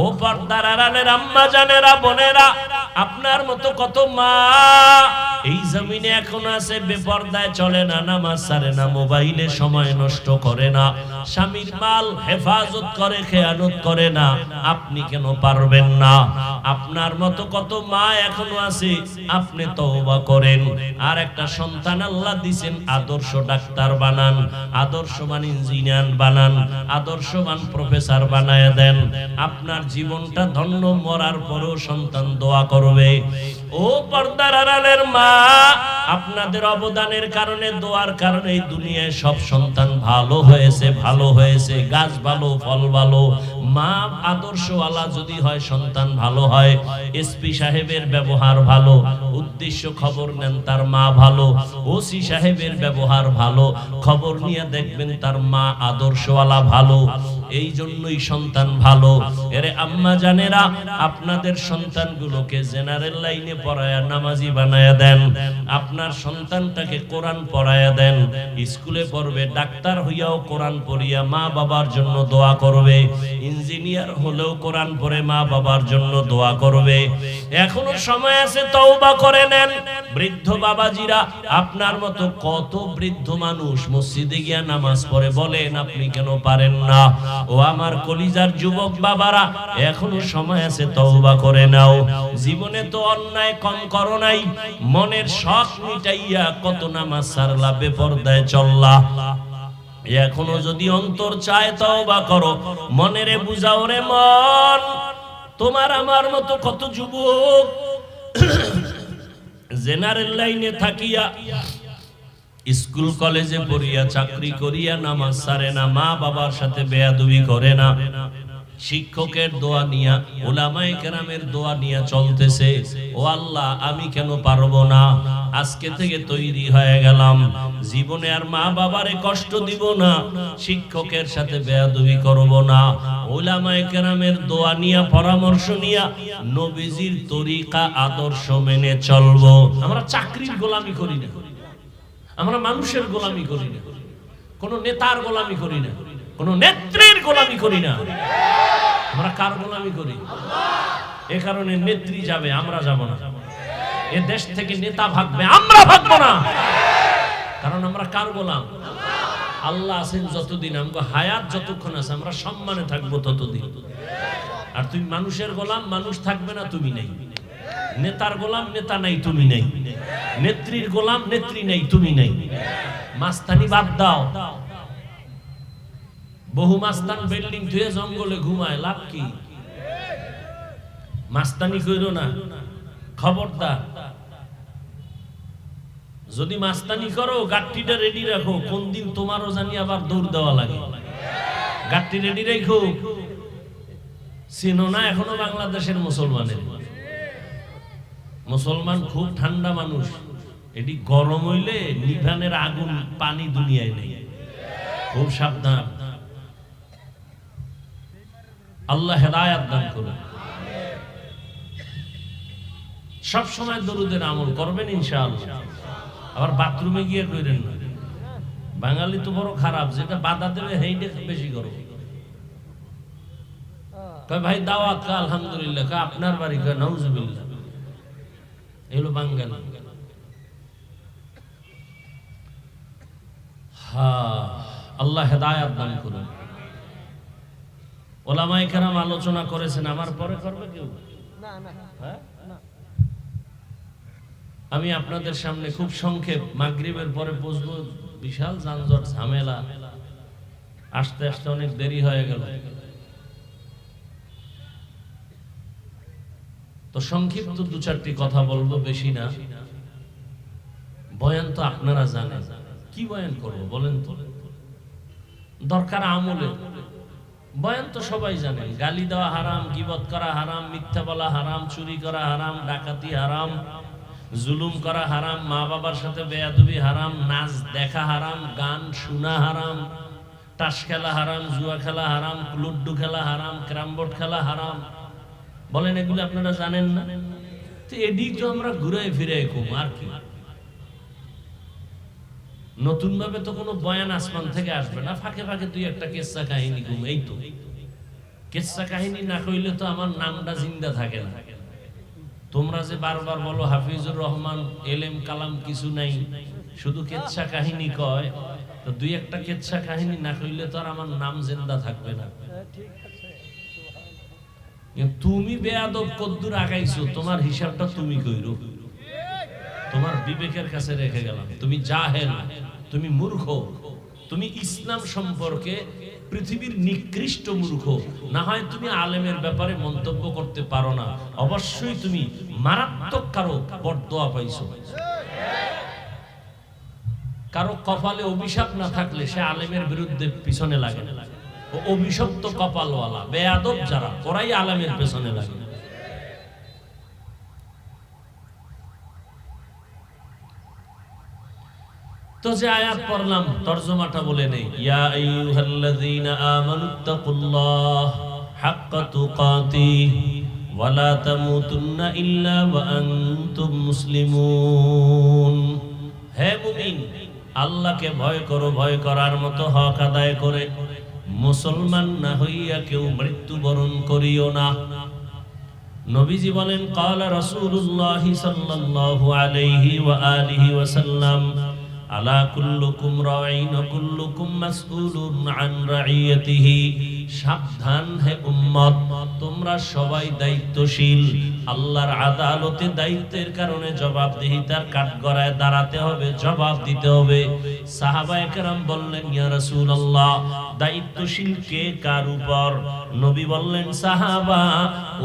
ও পর্দার আড়ালের আম্মা জানেরা, বোনেরা, আপনার মতো কত মা এই জমিনে এখন আছে, বেপর্দায় চলে না, নামাজ ছাড়ে না, মোবাইলে সময় নষ্ট করে না, স্বামীর মাল হেফাজত করে, খেয়ানত করে না। আপনি কেন পারবেন না? আপনার মতো কত মা এখনো আছে, আপনি তওবা করেন। আর একটা সন্তান আল্লাহ দিবেন, আদর্শ ডাক্তার বানান, আদর্শবান ইঞ্জিনিয়ার বানান, আদর্শবান প্রফেসর বানায় দেন। আপনার জীবনটা ধন্য, মরার পরেও সন্তান দোয়া করবে। ও পর্দার আড়ালের মা, আপনাদের অবদানের কারণে, দোয়ার কারণে এই দুনিয়ায় সব সন্তান ভালো হয়েছে, ভালো হয়েছে, গাছ ভালো, ফল ভালো। মা আদর্শওয়ালা যদি হয়, সন্তান ভালো হয়। এসপি সাহেবের ব্যবহার ভালো, উদ্দেশ্য খবর নেন, তার মা ভালো। ওসি সাহেবের ব্যবহার ভালো, খবর নিয়ে দেখবেন তার মা আদর্শওয়ালা ভালো। এই জন্যই সন্তান ভালো। এরে আম্মা জানেরা, আপনাদের সন্তানগুলোকে জেনারেল লাইনে পড়ায়া নামাজি বানায়া দেন। আপনার সন্তানটাকে কোরআন পড়ায়া দেন, স্কুলে পড়বে, ডাক্তার হইয়াও কোরআন পড়িয়া মা বাবার জন্য দোয়া করবে, ইঞ্জিনিয়ার হলেও কোরআন পড়ে মা বাবার জন্য দোয়া করবে। এখনো সময় আছে, তওবা করে নেন। বৃদ্ধ বাবাজিরা, আপনার মতো কত বৃদ্ধ মানুষ মসজিদে গিয়া নামাজ পড়ে, বলেন আপনি কেন পারেন না? ও আমার কলিজার যুবক বাবারা, এখনো সময় আছে, তওবা করে নাও। জীবনে তো অন্যায় কম করো নাই, মনের শখ মিটাইয়া কত নামাজ ছাড়লা, বেপরদায় চললা। এখনো যদি অন্তর চায়, তওবা করো, মনেরে বুঝাও রে মন। তোমার আমার মতো কত যুবক জেনারেল লাইনে থাকিয়া, স্কুল কলেজে পড়িয়া, চাকরি করিয়া নামাজ ছাড়ে না, মা বাবার সাথে বেয়াদবি করে না, শিক্ষকের দোয়া নিয়া, উলামায়ে কেরামের দোয়া নিয়া চলতেছে। ও আল্লাহ, আমি কেন পারবো না? আজকে থেকে তৈরি হয়ে গেলাম, জীবনে আর মা বাবারে কষ্ট দিব না, শিক্ষকের সাথে বেয়াদবি করব না, উলামায়ে কেরামের দোয়া নিয়া, পরামর্শ নিয়া, নবীজির তরিকা আদর্শ মেনে চলবো। আমরা চাকরির গোলামি করি না, আমরা মানুষের গোলামি করি না, কোন নেতার গোলামি করি না, কোন নেত্রীর গোলামি করি না। আমরা কার গোলামি করি? এ কারণে নেত্রী যাবে, আমরা যাব না। এ দেশ থেকে নেতা ভাগবে, আমরা ভাগবো না। কারণ আমরা কার গোলাম? আল্লাহ আছেন যতদিন, আমগো হায়াত যতক্ষণ আছে, আমরা সম্মানে থাকবো ততদিন। আর তুমি মানুষের গোলাম, মানুষ থাকবে না, তুমি নেই। নেতার গোলাম, নেতা নাই, তুমি নেই। নেত্রীর গোলাম, নেত্রী নেই, তুমি নেই। মাস্তানি বাদ দাও। বহু মাস্তান বিল্ডিং ধুয়ে জঙ্গলে ঘুমায়, লাভ কি? মাস্তানি কইরো না, খবরদার। যদি মাস্তানি করো, গাট্টিটা রেডি রাখো, কোন দিন তোমারও জানি আবার দৌড় দেওয়া লাগে। গাট্টি রেডি রাখো। চিনো না এখনো বাংলাদেশের মুসলমানের? মুসলমান খুব ঠান্ডা মানুষ, এটি গরম হইলে নিভানের আগুন, পানি দুনিয়ায় নেই। খুব সাবধান। আল্লাহ হেদায়েত দান করুন। সব সময় দরুদের আমল করবেন ইনশাআল্লাহ। আবার বাথরুমে গিয়ে কইরেন না। বাঙালি তো বড় খারাপ, যেটা বাধা দেবে সেইটা বেশি করো। কয় ভাই দাওয়াত, কা আলহামদুলিল্লাহ, কা আপনার বাড়ি, কা নাউজুবিল্লাহ। এলো বাঙালি। হ্যাঁ, আল্লাহ হেদায়েত দান করুন। ওলামায়ে কেরাম আলোচনা করেছেন, আমার পরে করবে কেউ? হ্যাঁ, আমি আপনাদের সামনে খুব সংক্ষেপ, মাগরিবের পরে বসবো, বিশাল যানজট ঝামেলা, আসতে আসতে অনেক দেরি হয়ে গেল। তো সংক্ষিপ্ত দু চারটি কথা বলবো, বেশি না। বয়ান তো আপনারা জানেন, কি বয়ান করবো বলেন তো? দরকার আমলে। বয়ান তো সবাই জানেন, গালি দেওয়া হারাম, গীবত করা হারাম, মিথ্যা বলা হারাম, চুরি করা হারাম, ডাকাতি হারাম, জুলুম করা হারাম, মা বাবার সাথে বেয়াদবি হারাম, নাচ দেখা হারাম, গান শোনা হারাম, তাস খেলা হারাম, জুয়া খেলা হারাম, লুড্ডু খেলা হারাম, ক্যারাম বোর্ড খেলা হারাম। বলেন এগুলো আপনারা জানেন না? তো এদিক তো আমরা ঘুরে ফিরে কম, আর কি। নতুন ভাবে তো কোনো বয়ান আসমান থেকে আসবে না, ফাঁকে ফাঁকে দুই একটা কেসা কাহিনী ঘুম, এই তো। কিচ্ছা কাহিনী না কইলে তো আমার নামটা জিন্দা থাকে না। তোমরা যে বারবার বলো হাফিজুর রহমান এলেম কালাম কিছু নাই, শুধু কিচ্ছা কাহিনী কয়, তো দুই একটা কিচ্ছা কাহিনী না কইলে তো আর আমার নাম জিন্দা থাকবে না। তুমি বেয়াদব কদ্দুর আগাইছো, তোমার হিসাবটা তুমি কইরো, তোমার বিবেকের কাছে রেখে গেলাম। তুমি জাহেল, তুমি মূর্খ, তুমি ইসলাম সম্পর্কে পৃথিবীর নিকৃষ্ট মূর্খ। না হয় তুমি আলেমের ব্যাপারে মন্তব্য করতে পারো না, অবশ্যই তুমি মারাত্মক কারো বরদোয়া পাইছো। কারো কপালে অভিশাপ না থাকলে সে আলেমের বিরুদ্ধে পিছনে লাগে না। ও অভিশপ্ত কপালওয়ালা বেয়াদব যারা, ওরাই আলেমের পেছনে লাগে। তো যে আয়াত পড়লাম তরজমাটা বলে নেই। ইয়া আইয়ুহাল্লাযীনা আমানুত্তাকুল্লাহ হাক্কা তুকাতিহি ওয়া লা তামুতুন্না ইল্লা ওয়া আনতুম মুসলিমুন। হে মুমিন, আল্লাহকে ভয় করো, ভয় করার মতো হক আদায় করে। মুসলমান না হইয়া কেউ মৃত্যুবরণ করিও না। নবীজি বলেন ক্বালা রাসূলুল্লাহ সাল্লাল্লাহু আলাইহি ওয়া আলিহি ওয়াসাল্লাম আলা কুল্লুকুম রাঈন ওয়া কুল্লুকুম মাসউলুন আন রাইয়াতিহি। সাবধান হে উম্মত, তোমরা সবাই দায়িত্বশীল। আল্লাহর আদালতে দায়িত্বের কারণে জবাবদিহিতার কাঠগড়ায় দাঁড়াতে হবে, জবাব দিতে হবে। সাহাবায়ে কেরাম বললেন ইয়া রাসূলুল্লাহ, দায়িত্বশীল কে কার উপর? নবী বললেন সাহাবা,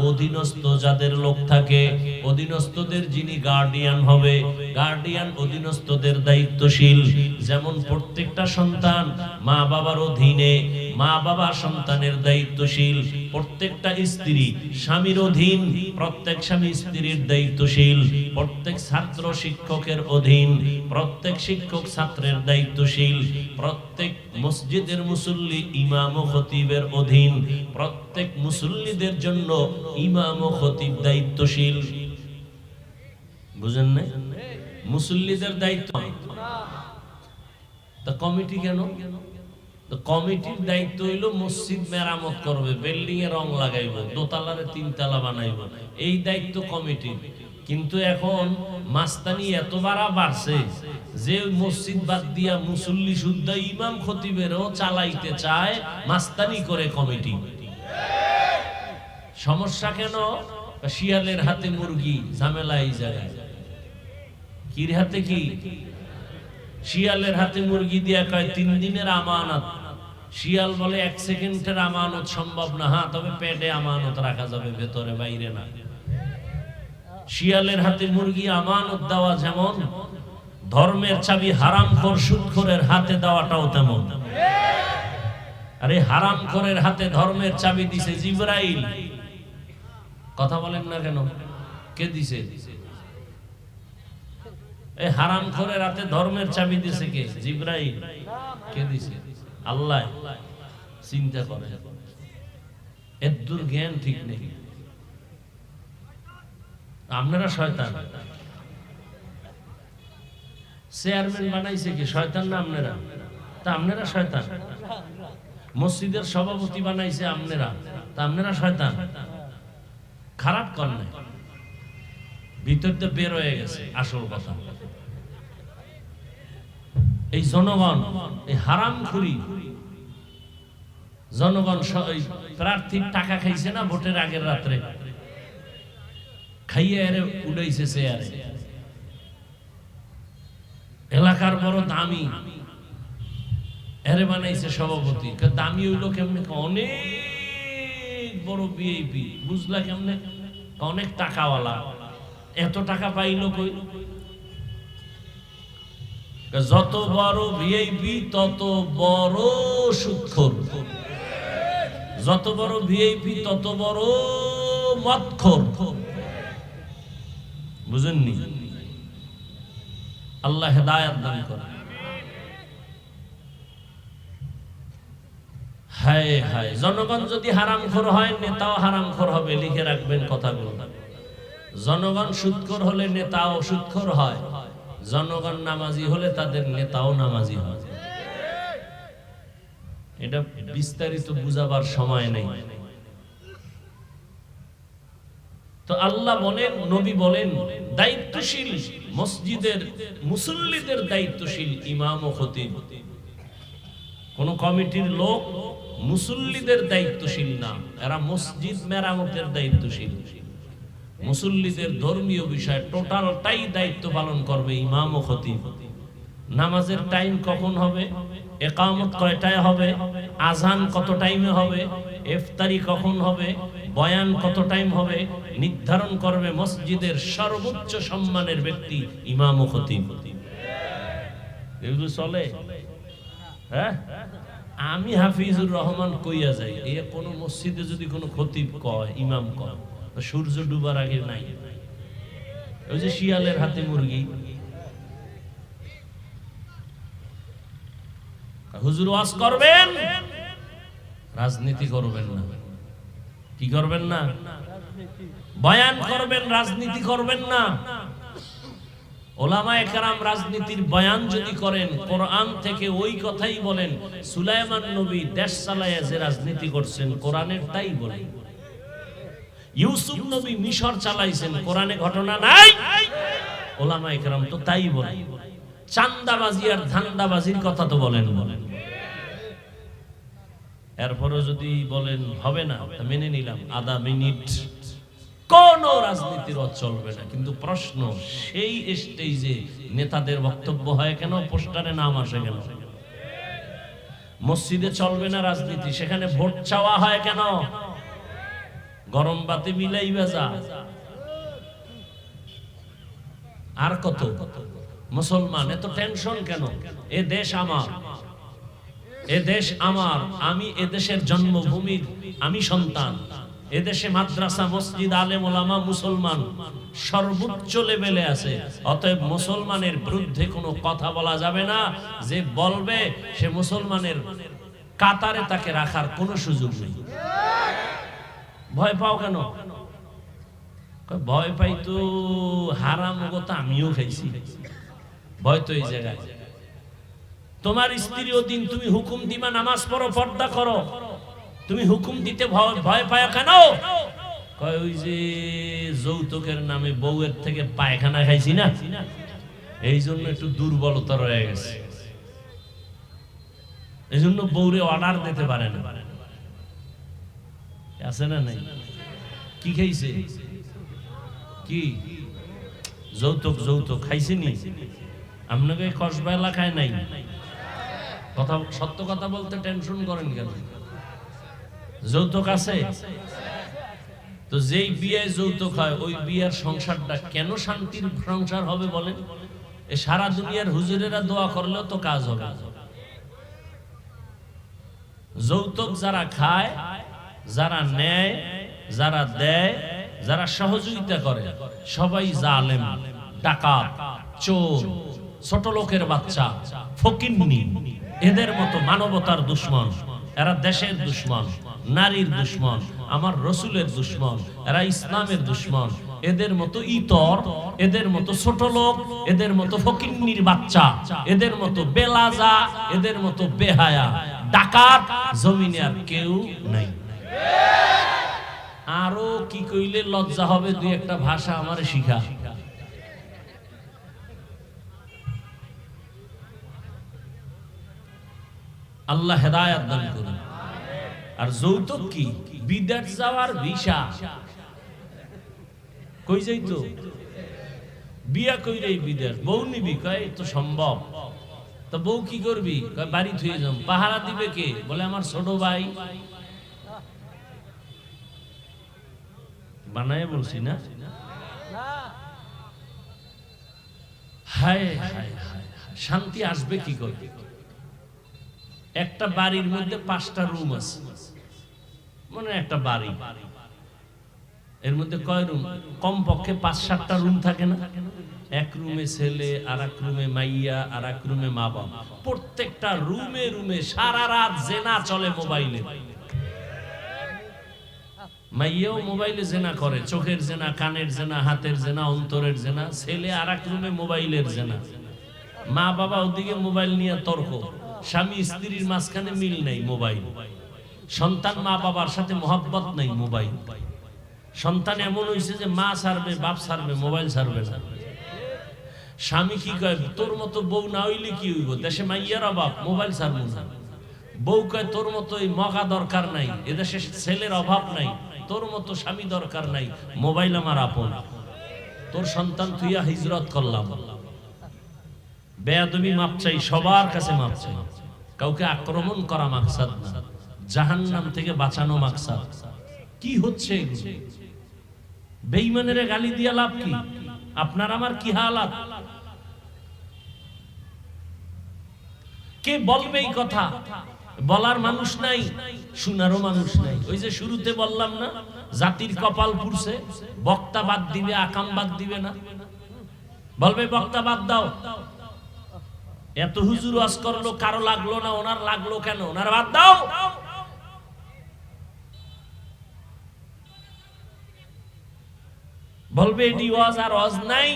অধীনস্থ যাদের লোক থাকে, অধীনস্থদের যিনি গার্ডিয়ান হবে, গার্ডিয়ান অধীনস্থদের দায়িত্বশীল। যেমন প্রত্যেকটা সন্তান মা বাবার অধীনে, মা বাবা সন্তানের দায়িত্বশীল। প্রত্যেকটা স্ত্রী স্বামীর অধীন, প্রত্যেক স্বামী স্ত্রীর দায়িত্বশীল। প্রত্যেক ছাত্র শিক্ষকের অধীন, প্রত্যেক শিক্ষক ছাত্রের দায়িত্বশীল। প্রত্যেক মসজিদের মুসল্লি ইমাম ও খতিবের অধীন। প্রত্যেক মুসল্লিদের জন্য ইমাম ও খতিব দায়িত্বশীল। বুঝেন না? মুসল্লিদের দায়িত্ব। তা কমিটি কেন? তো কমিটির দায়িত্ব হইল মসজিদ মেরামত করবে, বিল্ডিং এ রং লাগাইব, দোতলারে তিনতলা বানাইব, এই দায়িত্ব কমিটির। কিন্তু এখন মাস্তানি এত বাড়ছে যে মসজিদ বাদ দিয়া মুসল্লি শুদ্ধ ইমাম খতিবেরও চালাইতে চায়, মাস্তানি করে কমিটি। সমস্যা কেন? শিয়ালের হাতে মুরগি, ঝামেলা এই জায়গায়। কির হাতে কি? শিয়ালের হাতে মুরগি দিয়া কয় 3 দিনের আমানত। শিয়াল বলে 1 সেকেন্ডের আমানত সম্ভব না। হ্যাঁ, তবে পেটে আমানত রাখা যাবে, ভেতরে বাইরে না। শিয়ালের হাতে মুরগি আমানত দেওয়া যেমন, ধর্মের চাবি হারামখোর সুদখোরের হাতে দেওয়াটাও তেমন। আরে হারামখোরের হাতে ধর্মের চাবি দিছে জিবরাইল। কথা বলেন না কেন? কে দিছে? এই হারামখোরের হাতে ধর্মের চাবি দিছে কে? জিবরাইল। কে দিছে? আল্লাহ। চিন্তা করেন, এদ্দুর জ্ঞান ঠিক নেই। আপনারা শয়তান। চেয়ারম্যান বানাইছে কি? শয়তান না আপনারা? তা আপনারা শয়তান। মসজিদের সভাপতি বানাইছে আপনারা, তা আপনারা শয়তান। খারাপ কর নাই, ভিতর দিয়ে বের হয়ে গেছে আসল কথা। এই জনগণ, এই হারামখুরি জনগণ প্রার্থীর টাকা খাইছে না ভোটের আগের রাত্রে, খাইয়ে এরে উড়াইছে চেয়ারে। এলাকার বড় দামি, এরে বানাইছে সভাপতি। দামি হইলো কেমনে? অনেক বড় ভিআইপি। বুঝলা কেমনে? অনেক টাকাওয়ালা। এত টাকা পাইলো কই? যত বড় ভিআইপি তত বড় সুদখোর, যত বড় ভিআইপি তত বড় মদখোর। বুঝেননি? আল্লাহ হেদায়েত দান করে। হায় হায়, জনগণ যদি হারামখোর হয়, নেতাও হারামখোর হবে। লিখে রাখবেন কথাগুলো। জনগণ সুদখোর হলে নেতাও সুদখোর হয়, জনগণ নামাজি হলে তাদের নেতাও নামাজি হয়। এটা বিস্তারিত বুঝাবার সময় নেই। তো আল্লাহ বলেন, নবী বলেন, দায়িত্বশীল মসজিদের মুসল্লিদের দায়িত্বশীল ইমাম ও খতিব। কোন কমিটির লোক মুসল্লিদের দায়িত্বশীল না, এরা মসজিদ মেরামতের দায়িত্বশীল। মুসল্লিদের ধর্মীয় বিষয় টোটালটাই দায়িত্ব পালন করবে ইমাম ও খতিব। নামাজের টাইম কখন হবে, একামত কয়টায় হবে, আজান কত টাইমে হবে, ইফতারি কখন হবে, বয়ান কত টাইম হবে, নির্ধারণ করবে মসজিদের সর্বোচ্চ সম্মানের ব্যক্তি ইমাম ও খতিব। এগুলো চলে? হ্যাঁ, আমি হাফিজুর রহমান কইয়া যাই, এই কোন মসজিদে যদি কোনো খতিব কয়, ইমাম কয়, সূর্য ডুবার আগে নাই। ওই যে শিয়ালের হাতে মুরগি, হুজুর ওয়াজ করবেন, রাজনীতি করবেন না। কি করবেন না? বয়ান করবেন, রাজনীতি করবেন না। ওলামায়ে কেরাম রাজনীতির বয়ান যদি করেন, কোরআন থেকে ওই কথাই বলেন। সুলাইমান নবী দেশ চালায়া যে রাজনীতি করছেন, কোরআনের তাই বলেন। ইউসুফ নবী মিশর চালাইছেন, কোরআনে ঘটনা নাই? ওলামায়ে কেরাম তো তাই বলেন। চান্দাবাজি আর ধান্দাবাজির কথা তো বলেন। এরপরও যদি বলেন হবে না, মেনে নিলাম, আধা মিনিট কোন রাজনীতির চলবে না। কিন্তু প্রশ্ন, সেই স্টেজে নেতাদের বক্তব্য হয় কেন, পোস্টারে নাম আসে কেন? মসজিদে চলবে না রাজনীতি, সেখানে ভোট চাওয়া হয় কেন? গরম বাতি মিলাই বেজা। আর কত মুসলমান এত টেনশন কেন? এ দেশ আমার, এ দেশ আমার, আমি এ দেশের জন্মভূমির আমি সন্তান। এদেশে মাদ্রাসা, মসজিদ, আলেম ওলামা, মুসলমান সর্বোচ্চ লেভেলে আছে। অতএব মুসলমানের বিরুদ্ধে কোনো কথা বলা যাবে না। যে বলবে সে মুসলমানের কাতারে তাকে রাখার কোনো সুযোগ নেই। ভয় পাও কেন? ভয় পাই তো হারাম কথা আমিও খাইছি। ভয় তো এই জায়গায়, তোমার স্ত্রী দিন তুমি হুকুম দিবা নামাজ পড়ো, পর্দা করো, তুমি হুকুম দিতে ভয় পায় কেন? কয় ওই যে যৌতুকের নামে বউয়ের থেকে পায়খানা খাইছি না, এই জন্য একটু দুর্বলতা রয়ে গেছে, এই জন্য বউরে অর্ডার দিতে পারে না। আছে না নাই? কি খাইছে? কি যৌতুক? যৌতুক খাইছে নি? আপনাকে কসবা এলাকায় নাই কথা, সত্য কথা বলতে টেনশন করেন কেন? যৌতুক আছে তো, যেই বিয়ে যৌতুক হয় ওই বিয়ের সংসারটা কেন শান্তির সংসার হবে বলেন? এ সারা দুনিয়ার হুজুরেরা দোয়া করলেও তো কাজ হবে। যৌতুক যারা খায়, যারা নেয়, যারা দেয়, যারা সহযোগিতা করে, সবাই জালেম, ডাকাত, চোর, ছোট লোকের বাচ্চা, ফকিন্নি। এদের মতো মানবতার দুশ্মন, এরা দেশের দুশ্মন, নারীর দুশ্মন, আমার রসুলের দুশ্মন, এরা ইসলামের দুশ্মন। এদের মতো ইতর, এদের মতো ছোট লোক, এদের মতো ফকিন্নির বাচ্চা, এদের মতো বেলাজা, এদের মতো বেহায়া, ডাকাত জমিনে আর কেউ নাই। আরো কি কইলে লজ্জা হবে, দুই একটা ভাষা আমারে শিখা। আল্লাহ হেদায়েত দান করুন। আর যৌতুক কি? বিদেশ যাওয়ার ভিসা। কই যাইতো? বিয়া কইরেই বিদেশ। বউ নিবি? কয় তো সম্ভব। তো বউ কি করবি? কয় বাড়ি থুয়ে যাম। পাহারা দিবে কে? বলে আমার ছোট ভাই। বানায় বলছি না? হায় হায় হায়, শান্তি আসবে কি করে? একটা বাড়ির মধ্যে 5টা রুম আছে, মানে একটা বাড়ি, এর মধ্যে কয় রুম? কমপক্ষে 5-7টা রুম থাকে না? এক রুমে ছেলে, আর এক রুমে মাইয়া, আর এক রুমে মা বাবা। প্রত্যেকটা রুমে রুমে সারা রাত জেনা চলে মোবাইলে। মাইয়াও মোবাইলে জেনা করে, চোখের জেনা, কানের জেনা, হাতের জেনা, অন্তরের জেনা। ছেলে আর এক রুমে মোবাইলের জেনা। মা বাবা ওদিকে মোবাইল নিয়ে তর্ক, স্বামী স্ত্রীর মাঝখানে মিল নাই মোবাইল, সন্তান মা বাবার সাথে মহব্বত নাই মোবাইল। সন্তান এমন হয়েছে যে মা ছাড়বে, বাপ ছাড়বে, মোবাইল ছাড়বে না। স্বামী কি কয়, তোর মতো বউ না হইলে কি হইব, দেশে মাইয়ার অভাব, মোবাইল ছাড়বো না। বউ কয়, তোর মতো এই মগা দরকার নাই, এদেশে ছেলের অভাব নাই, তোর মতো স্বামী দরকার নাই, মোবাইল আমার আপন। তোর সন্তান তুইয়া হিজরত করলাম। বেয়াদবি মাপ চাই, সবার কাছে মাপ চাই। কাউকে আক্রমণ করা মাকসাদ না, জাহান্নাম থেকে বাঁচানো মাকসাদ। কি হচ্ছে এগুলো? বেঈমানের গালি দিয়া লাভ কি? আপনার আমার কি হালাত? কে বলবে এই কথা? বলার মানুষ নাই, শোনারও মানুষ নাই। ওই যে শুরুতে বললাম না, জাতির কপাল পুড়ছে, বক্তা বাদ দিবে, আকাম বাদ দিবে না। বলবে বক্তা বাদ দাও, এত হুজুর ওয়াজ করলো, কারো লাগলো না, ওনার লাগলো কেন, ওনার বাদ দাও। বলবে এটি ওয়াজ আর ওয়াজ নাই।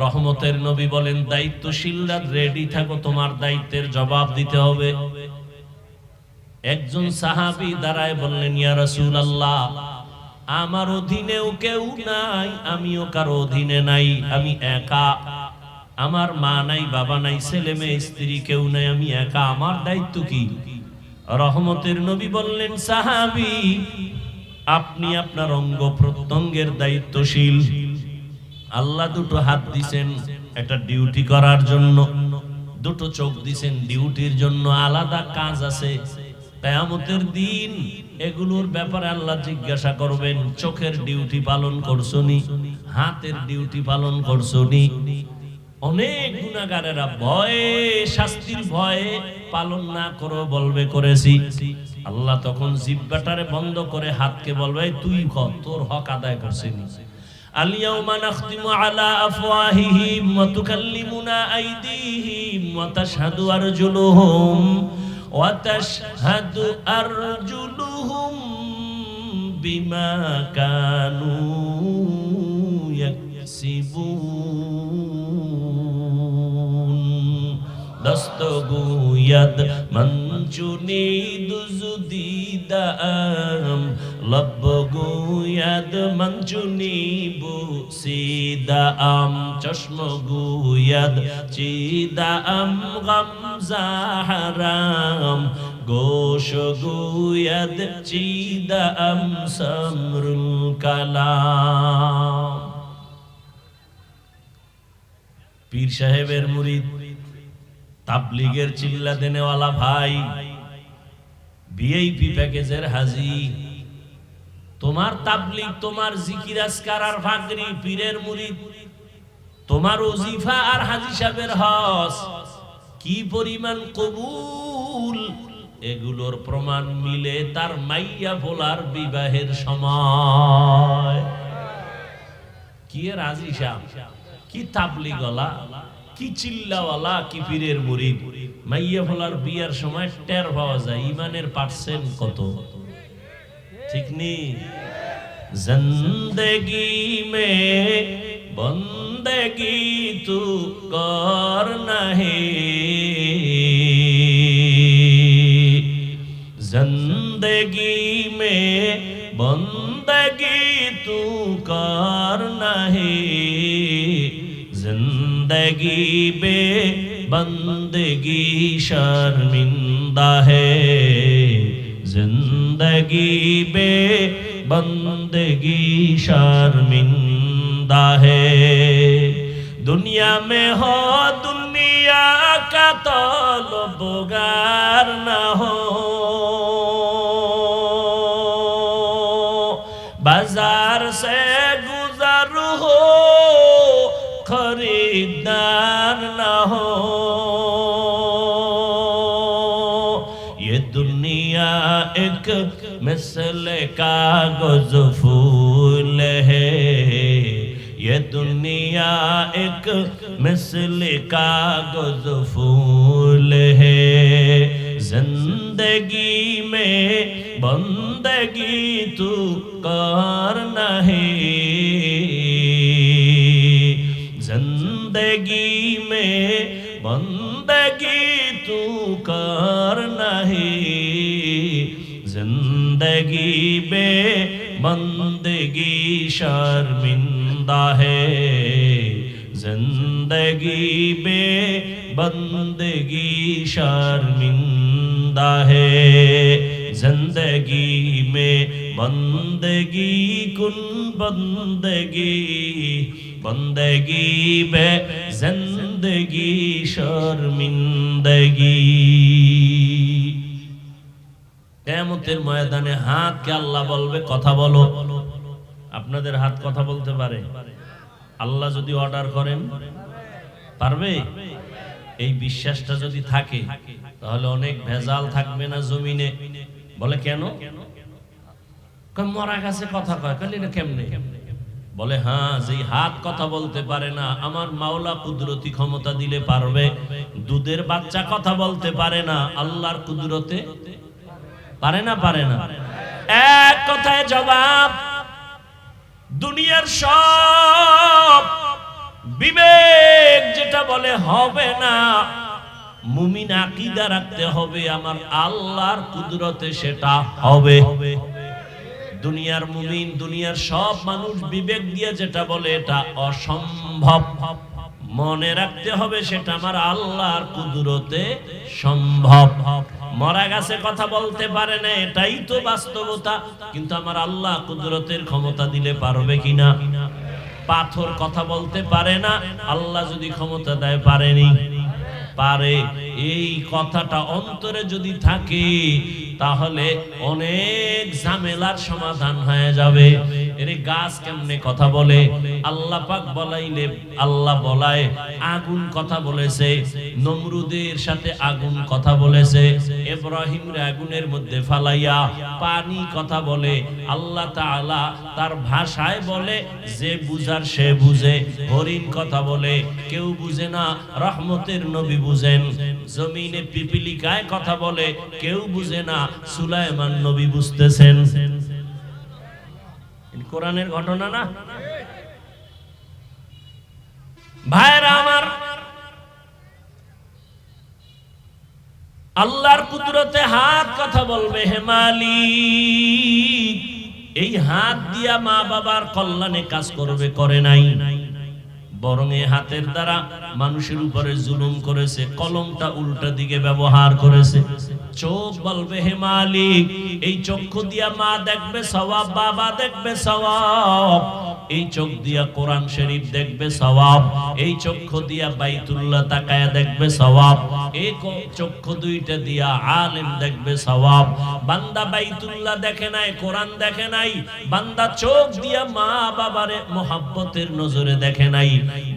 রহমতের নবী বলেন, দায়িত্বশীলরা রেডি থাকো, তোমার দায়িত্বের জবাব দিতে হবে। একজন সাহাবী দাঁড়ায় বললেন, ইয়া রাসূলুল্লাহ, আমার অধীনেও কেউ নাই, আমিও কারো অধীনে নাই, আমি একা। আমার মা নাই, বাবা নাই, ছেলে মেয়ে স্ত্রী কেউ নাই, আমি একা, আমার দায়িত্ব কি? রহমতের নবী বললেন, সাহাবী, আপনি আপনার অঙ্গ প্রত্যঙ্গের দায়িত্বশীল। আল্লাহ দুটো হাত দিছেন একটা ডিউটি করার জন্য, দুটো চোখ দিছেন ডিউটির জন্য, আলাদা কাজ আছে। কিয়ামতের দিন এগুলোর ব্যাপারে আল্লাহ জিজ্ঞাসা করবেন, চোখের ডিউটি পালন করছনি, হাতের ডিউটি পালন করছনি। অনেক গুনাহগারেরা ভয়ে, শাস্তির ভয়ে পালন না করো, বলবে করেছি। আল্লাহ তখন জিহ্বাটারে বন্ধ করে হাতকে বলবে, তুই কর, তোর হক আদায় করছিস। আল-ইয়াওমা নাখতিমু আলা আফওয়াহিহিম ওয়া তুকাল্লিমুনা আইদিহিম ওয়া তাশহাদু আরজুলুহুম ওয়া তাশহাদু আরজুলুহুম বিমা কানু ইয়াকসিবুন। দস্তগুয়াদ মঞ্চুনি দুজুদিদাম লব্বগুয়াদ মঞ্চুনি বুসিদাম চশমগুয়াদ চিদাম গামজাহারাম গোশগুয়াদ চিদাম সমরুল কালাম। পীর সাহেবের মুরিদ, তাবলীগের চিল্লা দেনেওয়ালা ভাই, ভিআইপি প্যাকেজের হাজি, তোমার তাবলীগ, তোমার জিকির আজকার আর ফাকরি, পীরের মুরিদ, তোমার ওজিফা আর হাজি সাহেবের হজ কি পরিমাণ কবুল, এগুলোর প্রমাণ মিলে তার মাইয়া ভোলার বিবাহের সময়। কি রাজি সাহেব, কি তাবলীগওয়ালা, কি চিল্লাওয়ালা, কি পীরের মুরিদ, মাইয়া ভোলার বিয়ার সময় টের পাওয়া যায় ইমানের পার্সেন্ট কত। ঠিক নেই? জিন্দেগি মে বন্দেগি তু করনা হে, জিন্দেগি মে বন্দেগি তু করনা হে, जिंदगी बे बंदगी शर्मिंदा है, जिंदगी बे बंदगी शर्मिंदा है। दुनिया में हो दुनिया का तलबगार न हो, बाजार से गुजर हो खरीदार ना हो। ये दुनिया एक मिसल कागज फूल है, ये दुनिया एक मिसल कागज फूल है। जिंदगी में बंदगी तू करना है, जिंदगी में बंदगी तू करना है। जिंदगी बे बंदगी शर्मिंदा है जिंदगी बे बंदगी शर्मिंदा है जिंदगी में बंदगी कुन बंदगी बंदगी बे जिंदगी शर्मिंदगी। কিয়ামতের ময়দানে হাতকে আল্লাহ বলবে কথা বলো। আপনাদের হাত কথা বলতে পারে? আল্লাহ যদি অর্ডার করেন পারবে? এই বিশ্বাসটা যদি থাকে তাহলে অনেক ভেজাল থাকবে না জমিনে। বলে কেন? মরা গাছে কথা কয়, কালি না কেমনে? বলে হ্যাঁ, যে হাত কথা বলতে পারে না আমার মাওলা কুদরতি ক্ষমতা দিলে পারবে। দুধের বাচ্চা কথা বলতে পারে না, আল্লাহর কুদরতে পারে না? পারে না? এক কথায় জবাব, দুনিয়ার সব বিবেক যেটা বলে হবে না, মুমিন আকীদা রাখতে হবে আমার আল্লাহর কুদরতে সেটা হবে। দুনিয়ার মুমিন, দুনিয়ার সব মানুষ বিবেক দিয়ে যেটা বলে এটা অসম্ভব, মনে রাখতে হবে সেটা আমার আল্লাহর কুদরতে সম্ভব। মরা গাছে কথা বলতে পারে না, এটাই তো বাস্তবতা, কিন্তু আমার আল্লাহ কুদরতের ক্ষমতা দিলে পারবে কিনা? পাথর কথা বলতে পারে না, আল্লাহ যদি ক্ষমতা দেয় পারেনি? পারে। এই কথাটা অন্তরে যদি থাকে তাহলে অনেক ঝামেলার সমাধান হয়ে যাবে। এরে গাছ কেমনে কথা বলে? আল্লাহ পাক বলাইলে আল্লাহ বলায়। আগুন কথা বলেছে, নমরুদের সাথে আগুন কথা বলেছে, ইব্রাহিমরে আগুনের মধ্যে ফালাইয়া পানি কথা বলে। আল্লাহ তাআলা তার ভাষায় বলে, যে বুঝার সে বুঝে। হরিণ কথা বলে, কেউ বুঝে না, রহমতের নবী বুঝেন। জমিনে পিপিলিকায় কথা বলে, কেউ বুঝে না, সুলাইমান নবী বুঝতেছেন। কোরআনের ঘটনা না ভাইরা আমার? আল্লাহর কুদরতে হাত কথা বলবে, হে মালিক এই হাত দিয়া মা বাবার কল্যাণে কাজ করবে, করে নাই, বরং এই হাতের দ্বারা মানুষের উপরে জুলুম করেছে, কলমটা উল্টা দিকে ব্যবহার করেছে। চোখ বলবে, হে মালিক এই চক্ষু দিয়া মা দেখবে সওয়াব, বাবা দেখবে সওয়াব, এই চোখ দিয়া কোরআন শরীফ দেখবে সওয়াব, এই চক্ষু দিয়া বাইতুল্লাহ তাকায়া দেখবে সওয়াব, এই চক্ষু দুইটা দিয়া আলেম দেখবে সওয়াব। বান্দা বাইতুল্লাহ দেখে নাই, কোরআন দেখে নাই, বান্দা চোখ দিয়া মা বাবারে মোহাব্বতের নজরে দেখে নাই,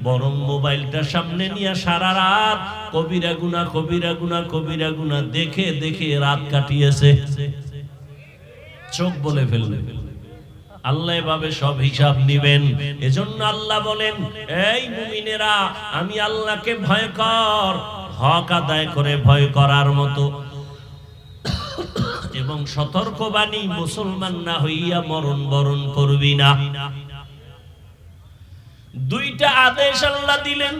বরং মোবাইলটা সামনে নিয়ে সারা রাত কবিরা গুনাহ কবিরা গুনাহ কবিরা গুনাহ দেখে দেখে রাত কাটিয়েছে। চোখ বলে ফেলবে। আল্লাহ এভাবে সব হিসাব নিবেন। এজন্য আল্লাহ বলেন, এই মুমিনেরা আমি আল্লাহকে ভয় কর, হক আদায় করে ভয় করার মতো, এবং সতর্কবাণী মুসলমান না হইয়া মরণ বরণ করবি না। দুইটা আদেশ আল্লাহ দিলেন,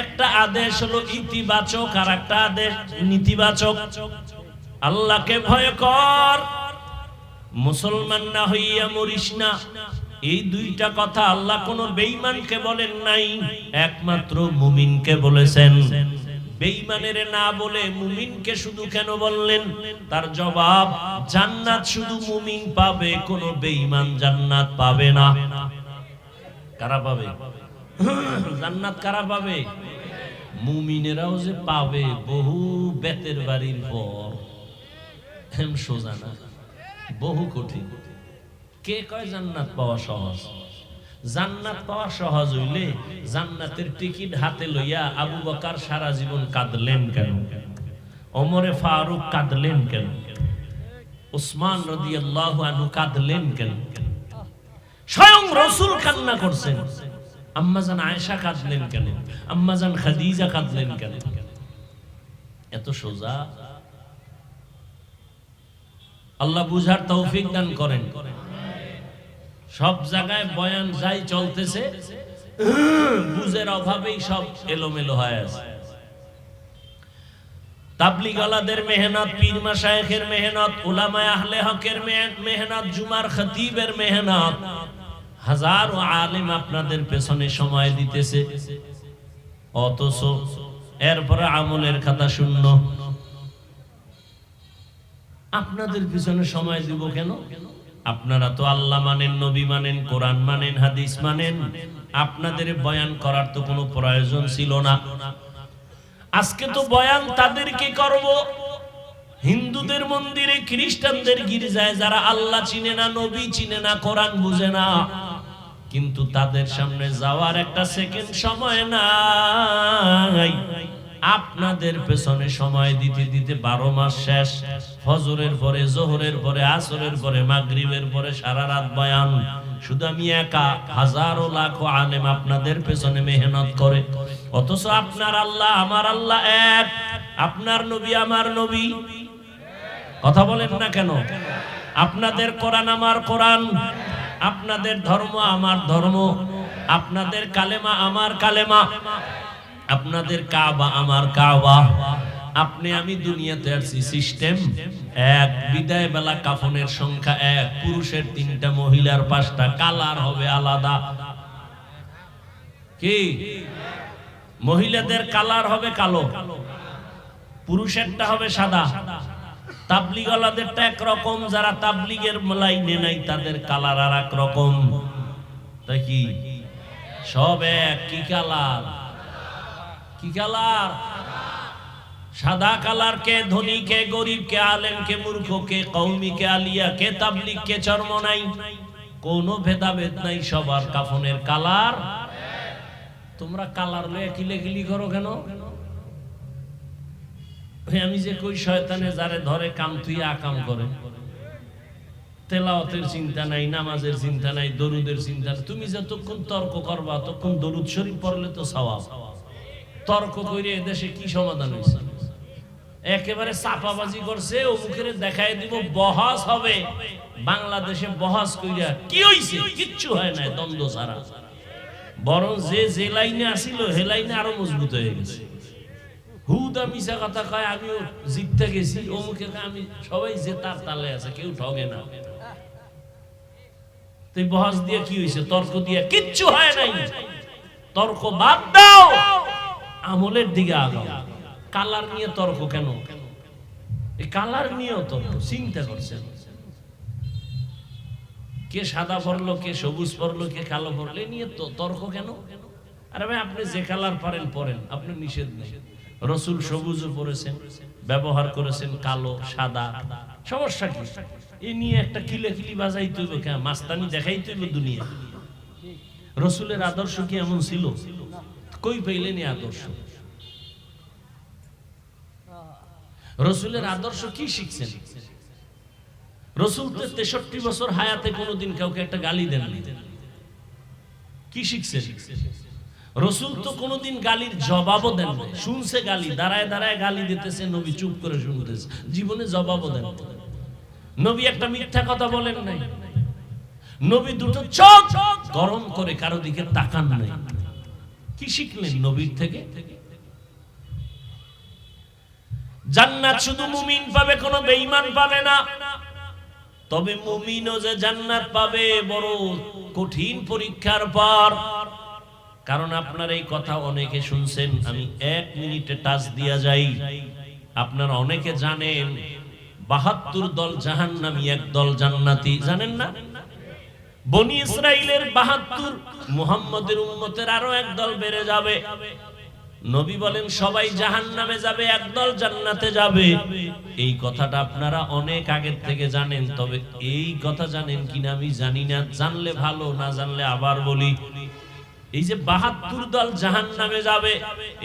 একটা আদেশ হলো ইতিবাচক আর একটা আদেশ নেতিবাচক। আল্লাহকে ভয় কর, মুসলমান না হইয়া মরিস না। এই দুইটা কথা আল্লাহ কোন বেঈমানকে বলেন নাই, একমাত্র মুমিনকে বলেছেন। বেঈমানের না বলে মুমিনকে শুধু কেন বললেন? তার জবাব, জান্নাত শুধু মুমিন পাবে, কোন বেঈমান জান্নাত পাবে না। কারা পাবে জান্নাত? কারা পাবে? মুমিনেরাও যে পাবে বহু বেতের বাড়ির পর, হেম সোজা না, বহু কঠিন। কে কয় জান্নাত পাওয়া সহজ? জান্নাত পাওয়া সহজ হইলে জান্নাতের টিকিট হাতে লইয়া আবু বকর সারা জীবন কাঁদলেন কেন? ওমরে ফারুক কাঁদলেন কেন? উসমান রাদিয়াল্লাহু আনহু কাঁদলেন কেন? স্বয়ং রাসূল কান্না করছেন। আম্মাজান আয়েশা কাঁদলেন কেন? আম্মাজান খাদিজা কাঁদলেন কেন? এত সোজা। আল্লাহ বুঝার তৌফিক দান করেন। সব জায়গায় বয়ান যাই চলতেছে, বুঝের অভাবেই সব এলোমেলো হয়ে আছে। তাবলীগওয়ালাদের মেহনত, পীর মাশায়েখের মেহনত, উলামায়ে আহলে হকের মেহনত, জুমার খতিবের মেহনত, হাজারো আলেম আপনাদের পেছনে সময় দিতেছে, অথচ এরপরে আমলের খাতা শূন্য। আপনাদের পিছনে সময় দিব কেন? আপনারা তো আল্লাহ মানেন, নবী মানেন, কোরআন মানেন, হাদিস মানেন, আপনাদের বয়ান করার তো কোনো প্রয়োজন ছিল না। আজকে তো বয়ান তাদেরকে করব হিন্দুদের মন্দিরে, খ্রিস্টানদের গির্জায়, যারা আল্লাহ চিনে না, নবী চিনে না, কোরআন বুঝে না, কিন্তু তাদের সামনে যাওয়ার একটা সেকেন্ড সময় নাই। আপনাদের পেছনে সময় দিতে দিতে 12 মাস শেষ। ফজরের পরে, জোহরের পরে, আসরের পরে, মাগরিবের পরে সারা রাত বয়ান। শুধু আমি একা, হাজারো লাখো আলেম আপনাদের পেছনে মেহনত করে, অথচ আপনার আল্লাহ আমার আল্লাহ এক, আপনার নবী আমার নবী। কথা বলেন না কেন? আপনাদের কোরআন আমার কোরআন, আপনাদের ধর্ম আমার ধর্ম, আপনাদের কালেমা আমার কালেমা, আপনাদের কাবা আমার কাবা। আপনি আমি দুনিয়াতে আসছি সিস্টেম এক, বিদায় বেলা কাফনের সংখ্যা এক, পুরুষের 3টা, মহিলার 5টা, কালার হবে আলাদা। কি? মহিলাদের কালার হবে কালো, পুরুষেরটা হবে সাদা। তাবলীগওয়ালাদেরটা একরকম, যারা তাবলীগের লাইনে নাই তাদের কালার আর এক রকম। তাই কি সব এক? কি কালার? কি কালার? সাদা কালার। কে ধনী, কে গরিব, কে আলেম, কে মূর্খ, কে কওমি, কে আলিয়া, কে তাবলীগ, কে চরমনাই, কোনো ভেদাভেদ নাই, সবার কাফনের কালার। তোমরা কালার লয়ে কিলেকিলি করো কেন? আমি যে কই শয়তানে যারে ধরে কাম তুই আকাম করে, তেলাওয়াতের চিন্তা নাই, নামাজের চিন্তা নাই, দরুদের চিন্তা নাই। তুমি যতক্ষণ তর্ক করবা ততক্ষণ দরুদ শরীফ পড়লে তো সওয়াব। তর্ক করে এদেশে কি সমাধান হয়েছে? একেবারে চাপাবাজি করছে, ও মুখের দেখায় দিব বহাস হবে। বাংলাদেশে বহাস কইরা কি হইছে? কিচ্ছু হয় না, দ্বন্দ্ব ছাড়া। বরং যে লাইনে আসিল হে লাইনে আরো মজবুত হয়ে গেছে। হুদা মিশা কথা কয়, আমিও জিততে গেছি, ও মুখে আমি, সবাই যে তার তালে আছে, কেউ ঠগে না। তুই বহাস দিয়ে কি হয়েছে? তর্ক দিয়ে কিচ্ছু হয় নাই। তর্ক বাদ দাও, আমলের দিকে আগাও। কালার নিয়ে তর্ক কেন? এই কালার নিয়েও তর্ক, চিন্তা করছেন? কে সাদা পড়লো, কে সবুজ পড়লো, কে কালো পড়লো, নিয়ে তর্ক কেন? আরে ভাই, আপনি যে কালার পারেন পরেন, আপনি নিষেধ নেই। রসুল সবুজও পরেছেন, ব্যবহার করেছেন কালো, সাদা, সমস্যা কি? এই নিয়ে একটা কিলেকিলি বাজাইতে হইব কেন? মাস্তানি দেখাইতে হইব দুনিয়া। রসুলের আদর্শ কি এমন ছিল? কই পাইলেন এই আদর্শ? রসুলের আদর্শ কি শিখছেন? রসুল তো 63 বছর হায়াতে কোনোদিন কাউকে একটা গালি দেননি। কি শিখছেন? রসুল তো কোনোদিন গালির জবাবও দেন না। শুনছে গালি, দাঁড়ায় দাঁড়ায় গালি দিতেছে, নবী চুপ করে শুনতেছে, জীবনে জবাবও দেন। নবী একটা মিথ্যা কথা বলেন নাই। নবী দুটো চোখ গরম করে কারো দিকে তাকান নাই। কি শিখলেন নবীর থেকে? জান্নাত শুধু মুমিন পাবে, কোনো বেঈমান পাবে না। তবে মুমিনও যে জান্নাত পাবে বড় কঠিন পরীক্ষার পর। কারণ আপনার এই কথা অনেকে শুনছেন, আমি 1 মিনিটে টাচ দিয়া যাই। আপনারা অনেকে জানেন 72 দল জাহান্নামী, 1 দল জান্নাতি, জানেন না? বনি ইসরাইলের 72, মুহাম্মদের উম্মতের আরো 1 দল বেড়ে যাবে। নবী বলেন সবাই জাহান্নামে যাবে, 1 দল জান্নাতে যাবে। এই কথাটা আপনারা অনেক আগে থেকে জানেন, তবে এই কথা জানেন কিনা আমি জানি না। জানলে ভালো, না জানলে আবার বলি। এই যে 72 দল জাহান্নামে যাবে,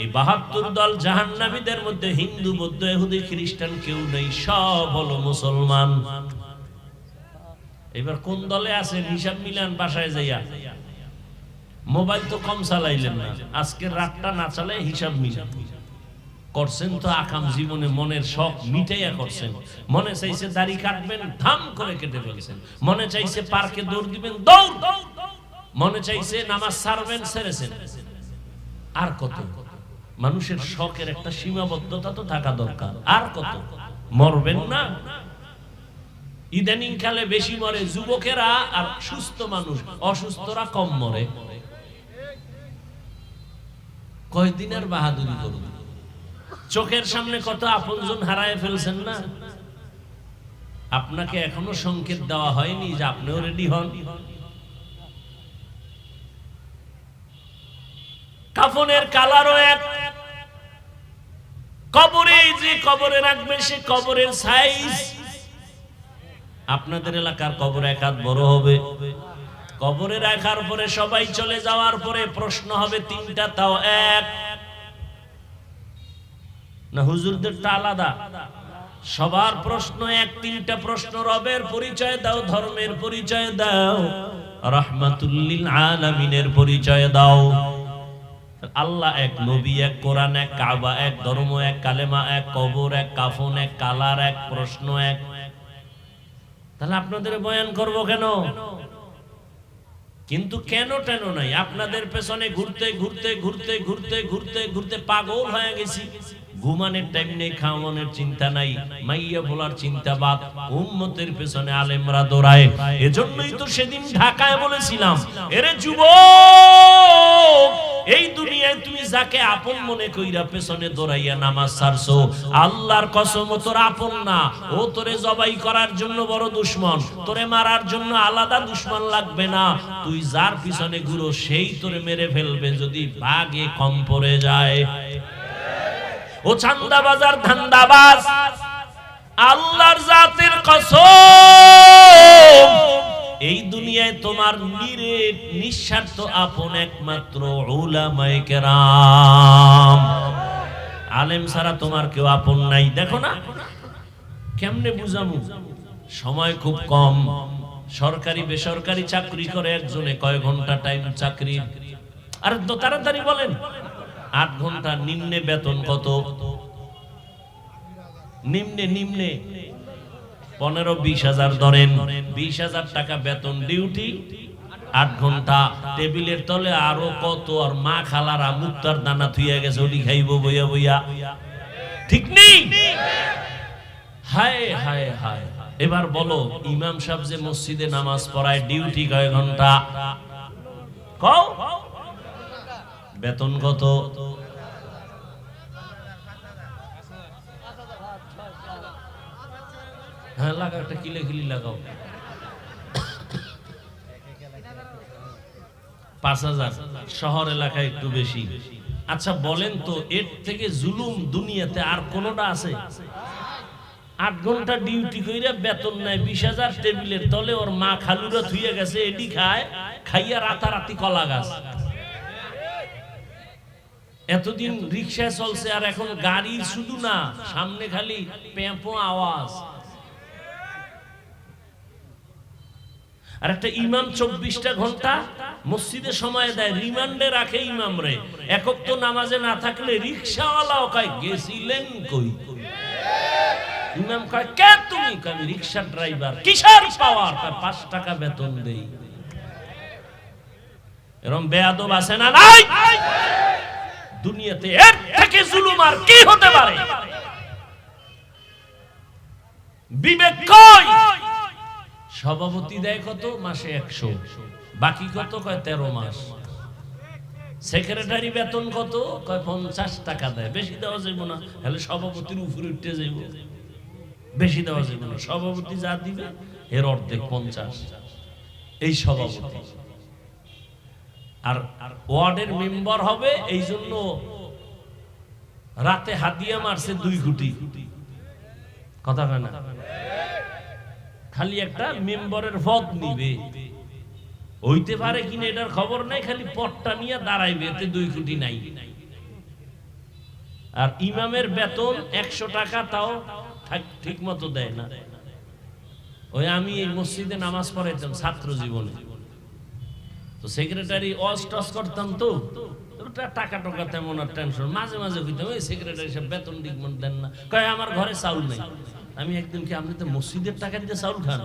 এই 72 দল জাহান্নামীদের মধ্যে হিন্দু, বৌদ্ধ, ইহুদি, খ্রিস্টান কেউ নেই, সব হলো মুসলমান। এবার কোন দলে আছেন হিসাব মিলান বাসায় যাইয়া। মোবাইল তো কম চালাইলেন না, আজকের রাতটা না চালাই হিসাব মিলান করছেন তো আকাম জীবনে, মনের শখ মিটাইয়া করছেন। মনে চাইছে দাড়ি কাটবেন, ধাম করে কেটে ফেলছেন। মনে চাইছে পার্কে দৌড় দিবেন, দৌড়। মনে চাইছে নামাজ ছাড়বেন, ছেড়েছেন। আর কত মানুষের শখের একটা সীমাবদ্ধতা তো থাকা দরকার। আর কত মরবেন না? ইদানিং কালে বেশি মরে যুবকেরা, আর সুস্থ মানুষ, অসুস্থরা কম মরে। কয়দিনের বাহাদুরি করুন। চোখের সামনে কত আপনজন হারায় ফেলছেন না? আপনাকে এখনো সংকেত দেওয়া হয়নি যে আপনিও রেডি হন। কাফনের কালারও এক, কবরে যে কবরে রাখবে সে কবরের সাইজ। আপনাদের এলাকার কবর এক হাত বড় হবে। কবরে রাখার পরে সবাই চলে যাওয়ার পরে প্রশ্ন হবে তিনটা, তাও এক না? হুজুরদেরটা আলাদা। সবার প্রশ্ন এক, তিনটা প্রশ্ন। রবের পরিচয় দাও, ধর্মের পরিচয় দাও, রাহমাতুল লিল আলামিনের পরিচয় দাও। আল্লাহ এক, নবী এক, কোরআন এক, কাবা এক, ধর্ম এক, কালেমা এক, কবর এক, কাফন এক, কালার এক, প্রশ্ন এক। তাহলে আপনাদের বয়ান করব কেন? কিন্তু কেন টেন নাই, আপনাদের পেছনে ঘুরতে ঘুরতে ঘুরতে ঘুরতে ঘুরতে ঘুরতে পাগল হয়ে গেছি। ঘুমানোর টাইম নেই, খাওয়ানোর চিন্তা নাই, মাইয়া বলার চিন্তা বাদ, উম্মতের পেছনে আলেমরা দৌড়ায়। এজন্যই তো সেদিন ঢাকায় বলেছিলাম, এরে যুবক, এই দুনিয়ায় তুমি যাকে আপন মনে কইরা পেছনে দৌড়াইয়া নামাজ ছাড়ছো, আল্লাহর কসম ও তোর আপন না। ও তোরে জবাই করার জন্য বড় দুশমন, তোরে মারার জন্য আলাদা দুশমন লাগবে না। তুই যার পিছনে ঘুরো সেই তোরে মেরে ফেলবে যদি ভাগে কম পড়ে যায়। ও চান্দাবাজার ধান্দাবাজ, আল্লাহর জাতের কসম, এই দুনিয়ায় তোমার নিরেট নিঃস্বার্থ আপন একমাত্র উলামায়ে কেরাম। আলেম ছাড়া তোমার কেউ আপন নাই। দেখো না কেমনে বুঝামু, সময় খুব কম। সরকারি বেসরকারি চাকরি করে একজনে, কয় ঘন্টা টাইম চাকরি? আর তো তাড়াতাড়ি বলেন। 8 ঘন্টা। নিম্নে বেতন কত? নিম্নে 15-20 হাজার ধরেন, 20,000 টাকা বেতন, ডিউটি 8 ঘন্টা। টেবিলের তলে আরো কত, আর মা খালারা মুক্তার দানা থুইয়া গেছে, ওটি খাইবো বইয়া বইয়া। ঠিক নেই? হায় হায় হায়। এবার বলো, ইমাম সাহেব যে মসজিদে নামাজ পড়ায়, ডিউটি কয় ঘন্টা? কও বেতন কত? হ্যাঁ লাগাও, একটা কিলে লাগাও। 5,000। শহর এলাকায় একটু বেশি। আচ্ছা বলেন তো, এর থেকে জুলুম দুনিয়াতে আর কোনটা আছে? 8 ঘন্টা ডিউটি কইরা বেতন নেয় 20,000, টেবিলের তলে ওর মা খালুরা থুইয়া গেছে, এডি খায়, খাইয়া রাতারাতি কলা গাছ। এতদিন রিকশায় চলছে, আর এখন গাড়ি শুধু না, সামনে খালি পেঁপো আওয়াজ। আর একটা ইমাম 24টা ঘন্টা মসজিদে সময় দেয়, রিমান্ডে রাখে ইমাম রে। একক তো নামাজে না থাকলে রিকশাওয়ালাও কয় গেছিলেন কই? ইমাম কয় কে তুমি? আমি রিকশা ড্রাইভার। কিসের পাওয়ার? 5 টাকা বেতন দেই। এরকম বেয়াদব আছে না নাই? দুনিয়াতে এর থেকে জুলুম আর কি হতে পারে? বিবেক কই? সভাপতি দেয় কত? মাসে 100। বাকি কত? কয় 13 মাস। সেক্রেটারি বেতন কত? কয় 50 টাকা দেয়। বেশি দেওয়া যাবে না, তাহলে সভাপতির উপরে উঠতে যাইব। বেশি দেওয়া যাবে না, সভাপতি যা দিবে এর অর্ধেক 50। এই সভাপতি। আর ওয়ার্ডের মেম্বার হবে, এই জন্য রাতে হাতিয়া মারছে 2 কোটি। কথা কয় না? খালি একটা মেম্বারের পদ নিবে, হইতে পারে কিনা এটার খবর নাই, খালি পদটা নিয়ে দাঁড়াইবে, এতে 2 কোটি নাই। আর ইমামের বেতন 100 টাকা, তাও ঠিক মতো দেয় না। ওই আমি এই মসজিদে নামাজ পড়াইতাম ছাত্র জীবনে, তো সেক্রেটারি অস্টস করতাম, তো টাকা টাকা তেমন আর টেনশন। মাঝে মাঝে কইতাম, ওই সেক্রেটারি সব বেতন দিকমন দেন না। কয় আমার ঘরে চাউল নাই। আমি একদিন কি, আপনি তো মসজিদের টাকা দিয়ে চাউল খান?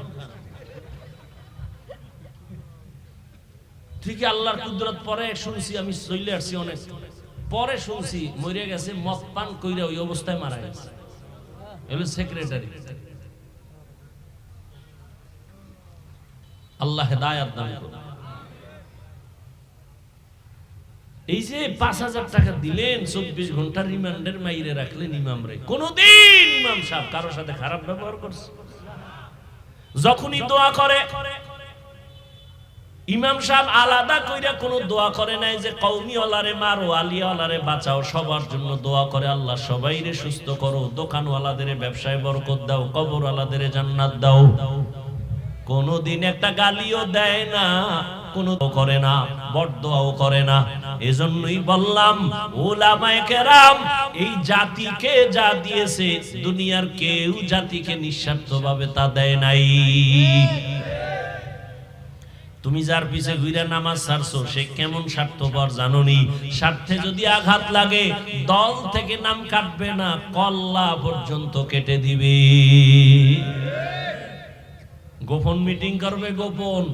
ঠিকই আল্লাহর কুদরত পরে শুনছি, আমি চলে আসছি অনেক পরে শুনছি মরে গেছে মদ পান কইরা ওই অবস্থায় মারা গেছে। এলো সেক্রেটারি। আল্লাহ হেদায়েত দান করুন। এই যে ৫,০০০ টাকা দিলেন, ২৪ ঘন্টা রিমান্ডের মাইরে রাখলেন ইমামরে, কোনদিন ইমাম সাহেব কারোর সাথে খারাপ ব্যবহার করছে? যখনই দোয়া করে ইমাম সাহেব আলাদা কইরা কোনো দোয়া করে নাই যে কওমি ওয়ালারে মারো, আলিয়া ওয়ালারে বাঁচাও, সবার জন্য দোয়া করে আল্লাহ সবাইরে সুস্থ করো, দোকানওয়ালাদের ব্যবসায় বরকত দাও, কবরওয়ালাদের জান্নাত দাও। কোনদিন একটা গালিও দেয় না, কোনো করে না, বরদোয়াও করে না। এজন্যই বললাম উলামায়ে কেরাম এই জাতিকে যা দিয়েছে দুনিয়ার কেউ জাতিকে নিঃস্বার্থভাবে তা দেয় নাই। তুমি যার পিছে ঘুরে নামাজ ছাড়ছো সে কেমন স্বার্থপর জানোনি? স্বার্থে যদি আঘাত লাগে দল থেকে নাম কাটবে না, কল্লা পর্যন্ত কেটে দিবে। গোপন মিটিং করবে, গোপন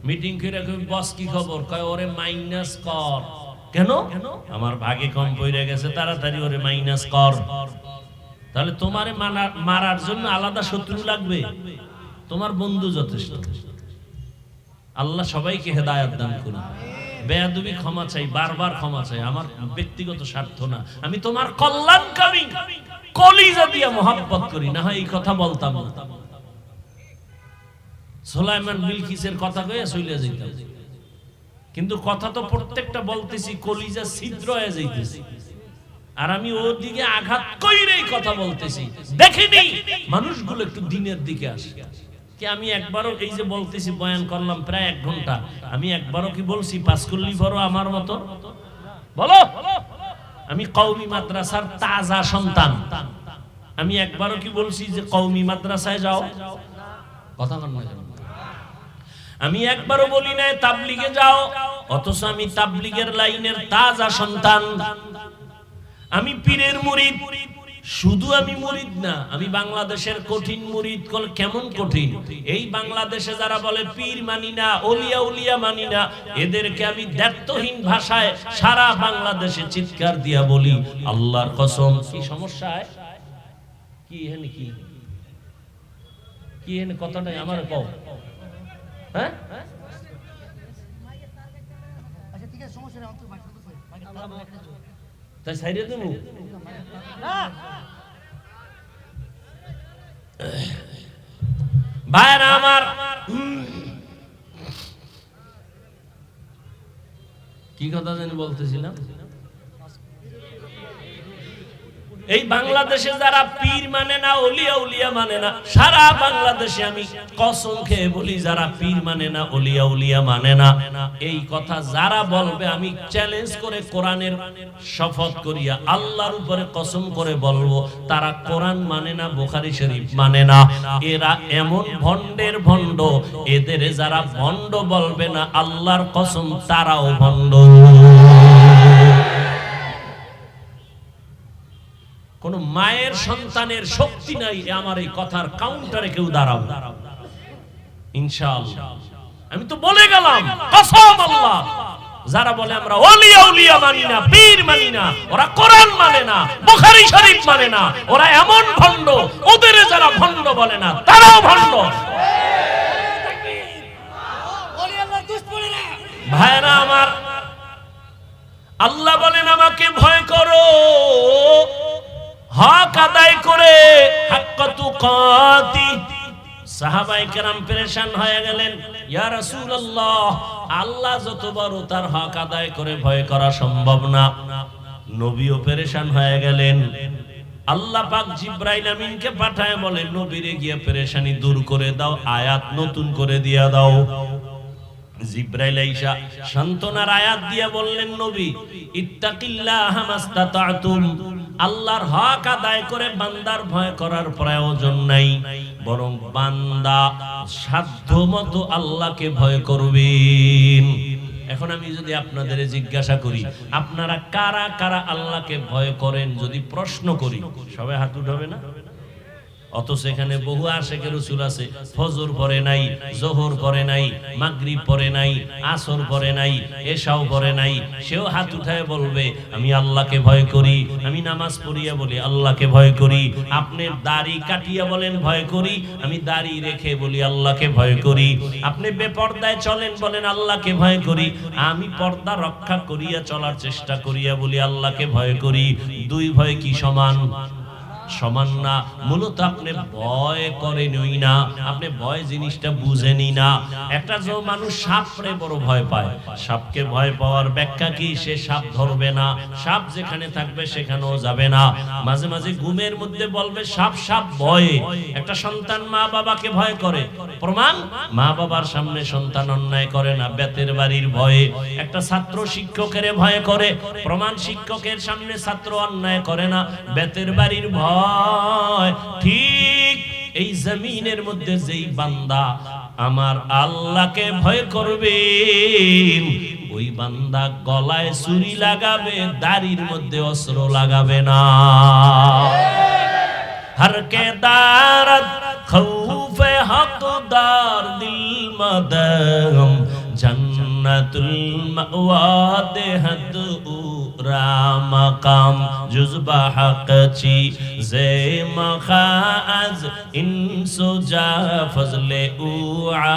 মিটিং করে বস কি খবর, কয় ওরে মাইনাস কর। কেন? আমার ভাগে কম পড়ে গেছে, তাড়াতাড়ি ওরে মাইনাস কর। তাহলে তোমারে মারার জন্য আলাদা শত্রু লাগবে? তোমার বন্ধু যথেষ্ট। আল্লাহ সবাইকে হেদায়েত দান করুন। বেয়াদবি ক্ষমা চাই, বারবার ক্ষমা চাই, আমার ব্যক্তিগত স্বার্থ না, আমি তোমার কল্যাণকামী, কলিজা দিয়ে মহব্বত করি, না হয় এই কথা বলতাম না। সুলাইমান বিলকিসের কথা কয়ে চলে যাইতাম, কিন্তু কথা তো প্রত্যেকটা বলতেছি কলিজা ছিদ্র হয়ে যাইতেছি, আর আমি ওর দিকে আঘাত কইরেই কথা বলতেছি। দেখিনি মানুষগুলো একটু দিনের দিকে আসে কি? আমি একবারও এই যে বলতেছি, বয়ান করলাম প্রায় 1 ঘন্টা, আমি একবারও কি বলছি পাঁচকুল্লি ভরো আমার মতো? বলো, আমি কওমি মাদ্রাসার তাজা সন্তান, আমি একবারও কি বলছি যে কওমি মাদ্রাসায় যাও? কথা বল না। আমি একবারও বলি নাই তাবলিগে যাও, অথচ আমি তাবলিগের লাইনের তাজা সন্তান। আমি পীরের মুরিদ। শুধু আমি মুরিদ না, আমি বাংলাদেশের কঠিন মুরিদ। কেমন কঠিন? এই বাংলাদেশে যারা বলে পীর মানি না, ওলিয়া উলিয়া মানি না, এদেরকে আমি দ্ব্যর্থহীন ভাষায় সারা বাংলাদেশে চিৎকার দিয়া বলি, আল্লাহর কসম। কি সমস্যা? কি এখানে কি কি এখানে কথাটাই আমার কও। হ্যাঁ, আচ্ছা ঠিক আছে, সমস্যা নেই, অন্তর বাইরে তাই সাইডে দেব। ভাইরা আমার, কি কথা জানি বলতেছিলাম? এই বাংলাদেশে যারা পীর মানে না, ওলিয়া উলিয়া মানে না, সারা বাংলাদেশে আমি কসম খেয়ে বলি, যারা পীর মানে না, ওলিয়া উলিয়া মানে না, এই কথা যারা বলবে আমি চ্যালেঞ্জ করে কোরআনের শপথ করিয়া আল্লাহর উপরে কসম করে বলবো, তারা কোরআন মানে না, বুখারী শরীফ মানে না। এরা এমন ভণ্ডের ভণ্ড, এদের যারা ভণ্ড বলবে না, আল্লাহর কসম তারাও ভণ্ড। কোন মায়ের সন্তানের শক্তি নাই আমার এই কথার কাউন্টারে কেউ দাঁড়াও ইনশাআল্লাহ। আমি তো বলে গেলাম কসম আল্লাহ, যারা বলে আমরা ওলিয়া উলিয়া মানি না, পীর মানি না, ওরা কোরআন মানে না, বুখারী শরীফ মানে না, ওরা এমন ভণ্ড, ওদের যারা ভণ্ড বলে না তারাও ভণ্ড। ভাইরা আমার, আল্লাহ বলেন আমাকে ভয় করো, হক আদায় করে, হাক্কা তুকাতি। সাহাবায়ে কেরাম পেরেশান হয়ে গেলেন, ইয়া রাসূলুল্লাহ, আল্লাহ যত বড় তার হক আদায় করে ভয় করা সম্ভব না। নবীও পেরেশান হয়ে গেলেন। আল্লাহ পাক জিবরাইল আমিনকে পাঠায় বলে, নবীরে গিয়ে পেরেশানি দূর করে দাও, আয়াত নতুন করে দিয়া দাও। জিবরাইল আইসা সান্তনার আয়াত দিয়া বললেন, নবী ইত্তাকিল্লাহা মাস্তাতাতুম, আল্লাহর হক আদায় করে বান্দার ভয় করার প্রয়োজন নাই, বরং বান্দা সাধ্যমতো আল্লাহকে ভয় করবেন। এখন আমি যদি আপনাদের জিজ্ঞাসা করি, আপনারা কারা কারা আল্লাহকে ভয় করেন, যদি প্রশ্ন করি, সবাই হাত উঠাবে না? অথচ এখানে বহু আশেকের রাসূল আছে, ফজর পড়ে নাই, যোহর পড়ে নাই, মাগরিব পড়ে নাই, আসর পড়ে নাই, এশাও পড়ে নাই, সেও হাত উঠায় বলবে আমি আল্লাহকে ভয় করি, আমি নামাজ পড়িয়া বলি আল্লাহকে ভয় করি। আপনি দাড়ি কাটিয়া বলেন ভয় করি, আমি দাড়ি রেখে বলি আল্লাহকে ভয় করি। আপনি বেপরদায় চলেন বলেন আল্লাহকে ভয় করি, আমি পর্দা রক্ষা করিয়া চলার চেষ্টা করিয়া বলি আল্লাহকে ভয় করি। দুই ভয় কি সমান? সমান না। মূলত আপনি ভয় করেনই না, আপনি ভয় জিনিসটা বুঝেনি না। একটা যে মানুষ সাপরে বড় ভয় পায়, সাপকে ভয় পাওয়ার ব্যাখ্যা কি? সে সাপ ধরবে না, সাপ যেখানে থাকবে সেখানেও যাবে না। মাঝে মাঝে ঘুমের মধ্যে বলবে সাপ সাপ ভয়ে। একটা সন্তান মা বাবাকে ভয় করে, প্রমাণ মা বাবার সামনে সন্তান অন্যায় করে না, বেতের বাড়ির ভয়ে। একটা ছাত্র শিক্ষকের ভয় করে, প্রমাণ শিক্ষকের সামনে ছাত্র অন্যায় করে না, বেতের বাড়ির ভয়। ঠিক এই জমিনের মধ্যে যেই বান্দা আমার আল্লাহকে ভয় করবে, ওই বান্দা গলায় ছুরি লাগাবে, দাড়ির মধ্যে অস্ত্র লাগাবে না। हर के दारत खौफे हकदार दिल मदम जन्नतुल मअवा देहद उरा मकाम जुज़बा हक़ची ज़े मखाज़ इंसो जा फज़ले उआ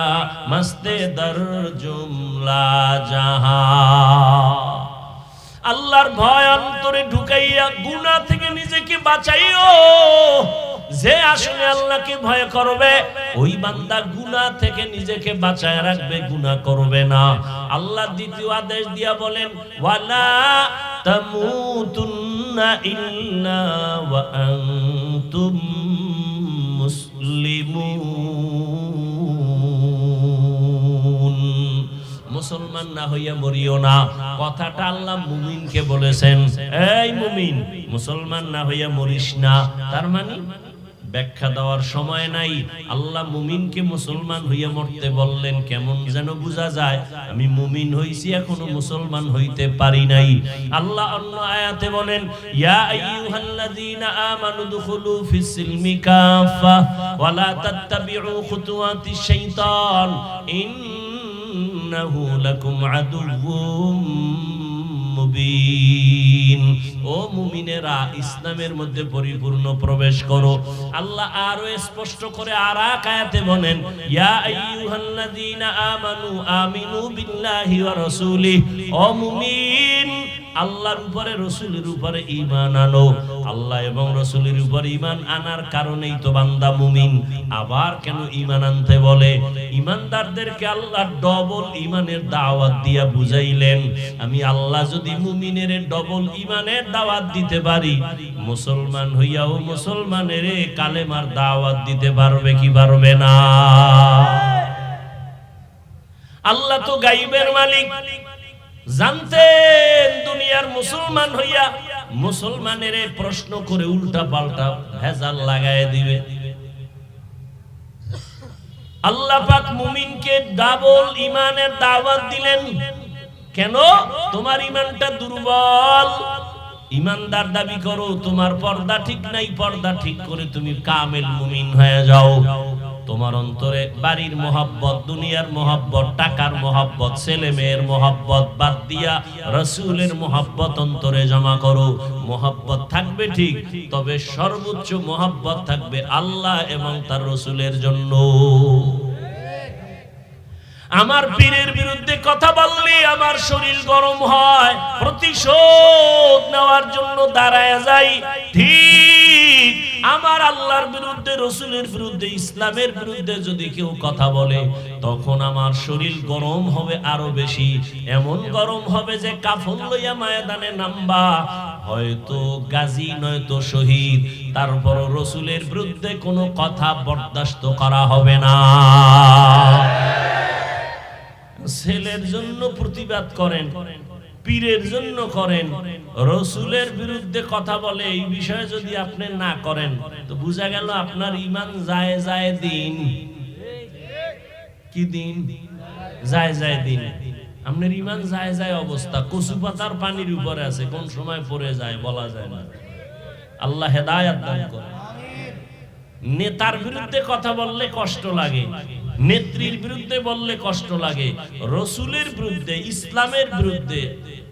मस्ते दर जुमला जहां। আল্লাহর ভয় অন্তরে ঢুকাইয়া গুনাহ থেকে নিজেকে বাঁচাইও। যে আসলে আল্লাহকে ভয় করবে ওই বান্দা গুনাহ থেকে নিজেকে বাঁচায় রাখবে, গুনাহ করবে না। আল্লাহ দ্বিতীয় আদেশ দিয়া বলেন ওয়ালা তামুতুন্না ইল্লা ওয়া আনতুম মুসলিমুন। মুসলমান না হইয়া মরিও না। কথাটা আল্লাহ মুমিনকে বলেছেন, এই মুমিন মুসলমান না হইয়া মরিস না। তার মানে ব্যাখ্যা দেওয়ার সময় নাই। আল্লাহ মুমিনকে মুসলমান হইয়া মরতে বললেন, কেমন যেন বোঝা যায় আমি মুমিন হইছি এখনো মুসলমান হইতে পারি নাই। আল্লাহ অন্য আয়াতে বলেন ইয়া আইয়ুহাল্লাযীনা আমানু দুখুলু ফিস সিলমি কাফা ওয়া লা তাত্তাবিউ খুতুওয়াতিশ শাইতান ইন্নাহু লাকুম আদুউম মুবিন। ও মুমিনেরা ইসলামের মধ্যে পরিপূর্ণ প্রবেশ করো। আল্লাহ আরো স্পষ্ট করে আর এক আয়াতে বলেন ইয়া আইয়ুহাল্লাযীনা আমানু আমিনু বিল্লাহি ওয়া রাসূলিহি। ও মুমিন আল্লাহর উপরে রাসূলের উপরে ঈমান আনো। আল্লাহ এবং রাসূলের উপরে ঈমান আনার কারণেই তো বান্দা মুমিন। আবার কেন ঈমান আনতে বলে? ঈমানদারদেরকে আল্লাহ ডবল ঈমানের দাওয়াত দিয়া বুঝাইলেন। আমি আল্লাহ যদি মুমিনের ডবল ঈমানের দাওয়াত দিতে পারি, মুসলমান হইয়াও মুসলমানের কালেমার দাওয়াত দিতে পারবে কি পারবে না? আল্লাহ তো গায়বের মালিক, জানতেন দুনিয়ার মুসলমান হইয়া মুসলমানের প্রশ্ন করে উল্টা পাল্টা ভেজাল লাগায় দিবে। আল্লাহ পাক মুমিনকে ডাবল ঈমানের দাওয়াত দিলেন। কেন? তোমার ঈমানটা দুর্বল। ঈমানদার দাবি করো, তোমার পর্দা ঠিক নাই, পর্দা ঠিক করে তুমি কামেল মুমিন হয়ে যাও। তোমার অন্তরে বাড়ির মোহাব্বত, দুনিয়ার মোহাব্বত, টাকার মোহাব্বত, ছেলে মেয়ের মোহাব্বত বাদ দিয়া রাসূলের মোহাব্বত অন্তরে জমা করো। মোহাব্বত থাকবে ঠিক, তবে সর্বোচ্চ মোহাব্বত থাকবে আল্লাহ এবং তার রাসূলের জন্য। আমার পীরের বিরুদ্ধে কথা বললে আমার শরীর গরম হয়, প্রতিশোধ নেওয়ার জন্য দাঁড়ায় যাই। ঠিক আমার আল্লাহর বিরুদ্ধে, রাসূলের বিরুদ্ধে, ইসলামের বিরুদ্ধে যদি কেউ কথা বলে, তখন আমার শরীর গরম হবে আরো বেশি। এমন গরম হবে যে কাফন লইয়া ময়দানে নামবা, হয়তো গাজী নয়তো শহীদ, তারপর রাসূলের বিরুদ্ধে কোনো কথা বরদাস্ত করা হবে না। ছেলের জন্য প্রতিবাদ করেন, পীরের জন্য করেন, রাসূলের বিরুদ্ধে কথা বলে এই বিষয়ে যদি আপনি না করেন, তো বোঝা গেল আপনার ঈমান যায় যায় দিন। কি দিন? যায় যায় দিন। আপনার ঈমান যায় যায় অবস্থা, কচু পাতার পানির উপরে আছে, কোন সময় পড়ে যায় বলা যায় না। আল্লাহ হেদায়েত দান করেন। নেতার বিরুদ্ধে কথা বললে কষ্ট লাগে, নেত্রীর বিরুদ্ধে বললে কষ্ট লাগে, রসুলের বিরুদ্ধে, ইসলামের বিরুদ্ধে,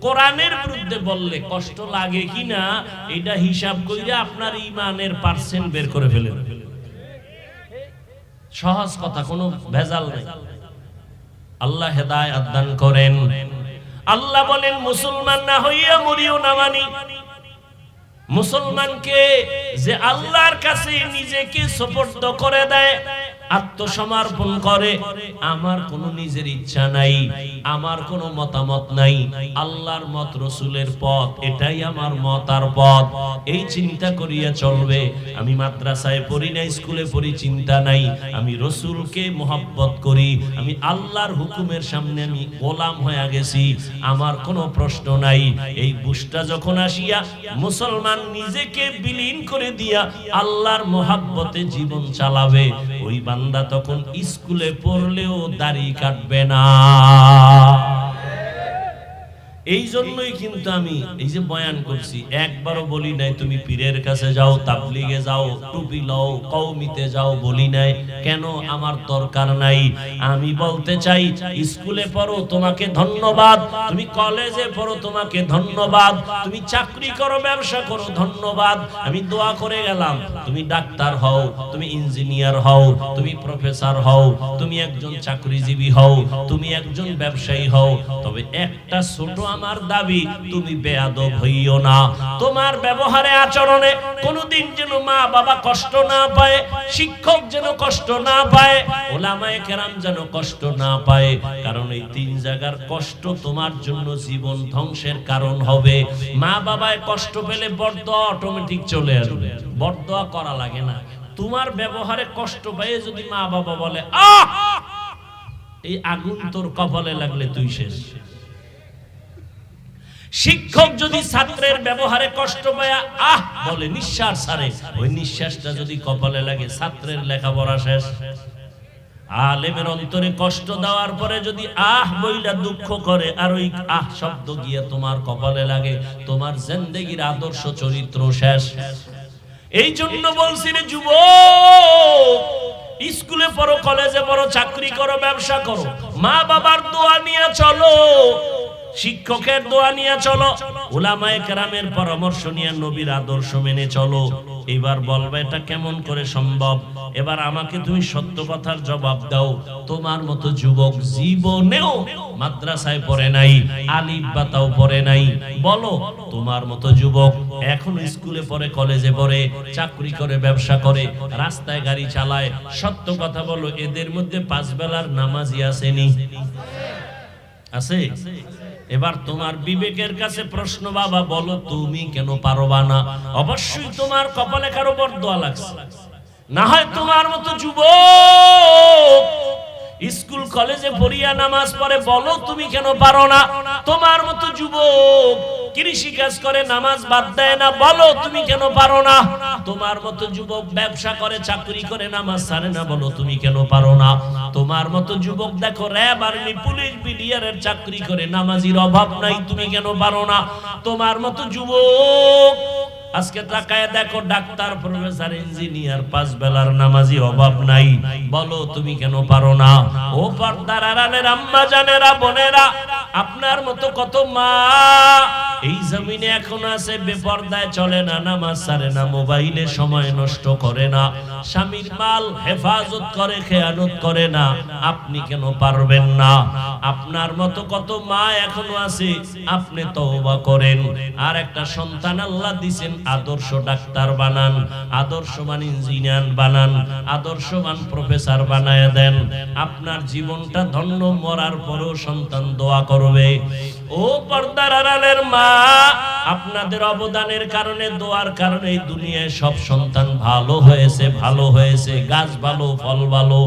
কোরআনের বিরুদ্ধে বললে কষ্ট লাগে কিনা এটা হিসাব করে আপনার ঈমানের পার্সেন্ট বের করে ফেলেন। সহজ কথা, কোনো ভেজাল নেই। আল্লাহ হেদায়েত দান করেন। আল্লাহ বলেন মুসলমান না হইয়া মরিও না মানি। মুসলমানকে যে আল্লাহর কাছে নিজেকে সুপর্দ করে দেয়, আত্মসমর্পণ করে, আমার কোনো নিজের ইচ্ছা নাই, আমার কোনো মতামত নাই, আল্লাহর মত, রসুলের পথ, এটাই আমার মত আর পথ, এই চিন্তা করিয়া চলবে। আমি মাদ্রাসায় পড়ি না, স্কুলে পড়ি, চিন্তা নাই, আমি রসুলকে মোহাব্বত করি, আমি আল্লাহর হুকুমের সামনে আমি গোলাম হয়ে গেছি, আমার কোনো প্রশ্ন নাই। এই বুঝটা যখন আসিয়া মুসলমান নিজেকে বিলীন করে দিয়া আল্লাহর মোহাব্বতে জীবন চালাবে, ওই বান্দা তখন স্কুলে পড়লেও দাড়ি কাটবে না। এই জন্যই কিন্তু আমি এই যে বয়ান করছি, একবারও বলি নাই তুমি পীরের কাছে যাও, তাবলিগে যাও, টুপি লও, কওমিতে যাও, বলি নাই। কেন? আমার দরকার নাই। আমি বলতে চাই, স্কুলে পড়ো তোমাকে ধন্যবাদ, তুমি কলেজে পড়ো তোমাকে ধন্যবাদ, তুমি চাকরি করো, ব্যবসা করো, ধন্যবাদ। আমি দোয়া করে গেলাম, তুমি ডাক্তার হও, তুমি ইঞ্জিনিয়ার হও, তুমি প্রফেসর হও, তুমি একজন চাকরিজীবী হও, তুমি একজন ব্যবসায়ী হও, তবে একটা ছোট আমার দাবি, তুমি বেয়াদব হইও না। তোমার ব্যবহারে, আচরণে কোনদিন যেন মা বাবা কষ্ট না পায়, শিক্ষক যেন কষ্ট না পায়, ওলামায়ে কেরাম যেন কষ্ট না পায়। কারণ এই তিন জায়গার কষ্ট তোমার জন্য জীবন ধ্বংসের কারণ হবে। মা বাবায় কষ্ট পেলে বরদোয়া অটোমেটিক চলে আসবে, বরদোয়া করা লাগে না। তোমার ব্যবহারে কষ্ট পেয়ে যদি মা বাবা বলে, আহ, এই আগুন তোর কপালে লাগলে তুই শেষ। শিক্ষক যদি ছাত্রের ব্যবহারে কষ্ট পায়, আহ বলে, নিঃশ্বাস ছাড়ে, ওই নিঃশ্বাসটা যদি কপালে লাগে, ছাত্রের লেখাপড়া শেষ। আলেমের অন্তরে কষ্ট দেওয়ার পরে যদি আহ বইলা দুঃখ করে, আর ওই আহ শব্দ গিয়ে তোমার কপালে লাগে, তোমার জিন্দেগির আদর্শ চরিত্র শেষ। এই জন্য বলছি রে যুবক, স্কুলে পড়ো, কলেজে পড়ো, চাকরি করো, ব্যবসা করো, মা বাবার দোয়া নিয়ে চলো, শিক্ষকের দোয়া নিয়ে চলো, উলামায়ে কেরামের পরামর্শ নিয়ে নবীর আদর্শ মেনে চলো। এবার বলবে এটা কেমন করে সম্ভব? এবার আমাকে তুমি সত্য কথার জবাব দাও। তোমার মতো যুবক জীবনেও মাদ্রাসায় পড়ে নাই, আলিফ বাতাও পড়ে নাই, বলো তোমার মতো যুবক এখন স্কুলে পড়ে, কলেজে পড়ে, চাকরি করে, ব্যবসা করে, রাস্তায় গাড়ি চালায়, সত্য কথা বলো, এদের মধ্যে পাঁচ বেলার নামাজি আসেনি? আছে? এবার তোমার বিবেকের কাছে প্রশ্ন, বাবা বলো তুমি কেন পারবা না? অবশ্যই তোমার কপালে কারো বরদোয়া লাগছে, না হয় তোমার মতো যুবক স্কুল কলেজে পড়িয়া নামাজ পড়ে, বলো তুমি কেন পারো না? তোমার মতো যুবক কৃষি কাজ করে, নামাজ বাদ দেয় না, বলো তুমি কেন পারো না? তোমার মতো যুবক ব্যবসা করে, চাকরি করে, নামাজ ছাড়ে না, বলো তুমি কেন পারো না? তোমার মতো যুবক দেখো র্যাব, আর্মি, পুলিশ, বিডিআরের চাকরি করে, নামাজির অভাব নাই, তুমি কেন পারো না? তোমার মতো যুবক আজকে তাকায় দেখো ডাক্তার, প্রফেসর, ইঞ্জিনিয়ার, পাঁচ বেলার নামাজি অভাব নাই, বলো তুমি কেন পারো না? ও পর্দার আড়ালের আম্মা জানেরা, বোনেরা, আপনার মতো কত মা এই জমিনে এখন আছে, বেপরদায় চলে না, নামাজ ছাড়ে না, মোবাইলে সময় নষ্ট করে না, স্বামীর মাল হেফাজত করে, খেয়ানত করে না, আপনি কেন পারবেন না? আপনার মতো কত মা এখনো আছে, আপনি তওবা করেন। আর একটা সন্তান আল্লাহ দিবেন, আদর্শ ডাক্তার বানান, আদর্শবান ইঞ্জিনিয়ার বানান, আদর্শবান প্রফেসর বানায় দেন, আপনার জীবনটা ধন্য। মরার পরেও সন্তান দোয়া করবে। ও পর্দার আড়ালের মা, আপনাদের অবদানের কারণে, দোয়ার কারণে এই দুনিয়ায় সব সন্তান ভালো হয়েছে, ভালো হয়েছে, গাছ ভালো, ফল ভালো।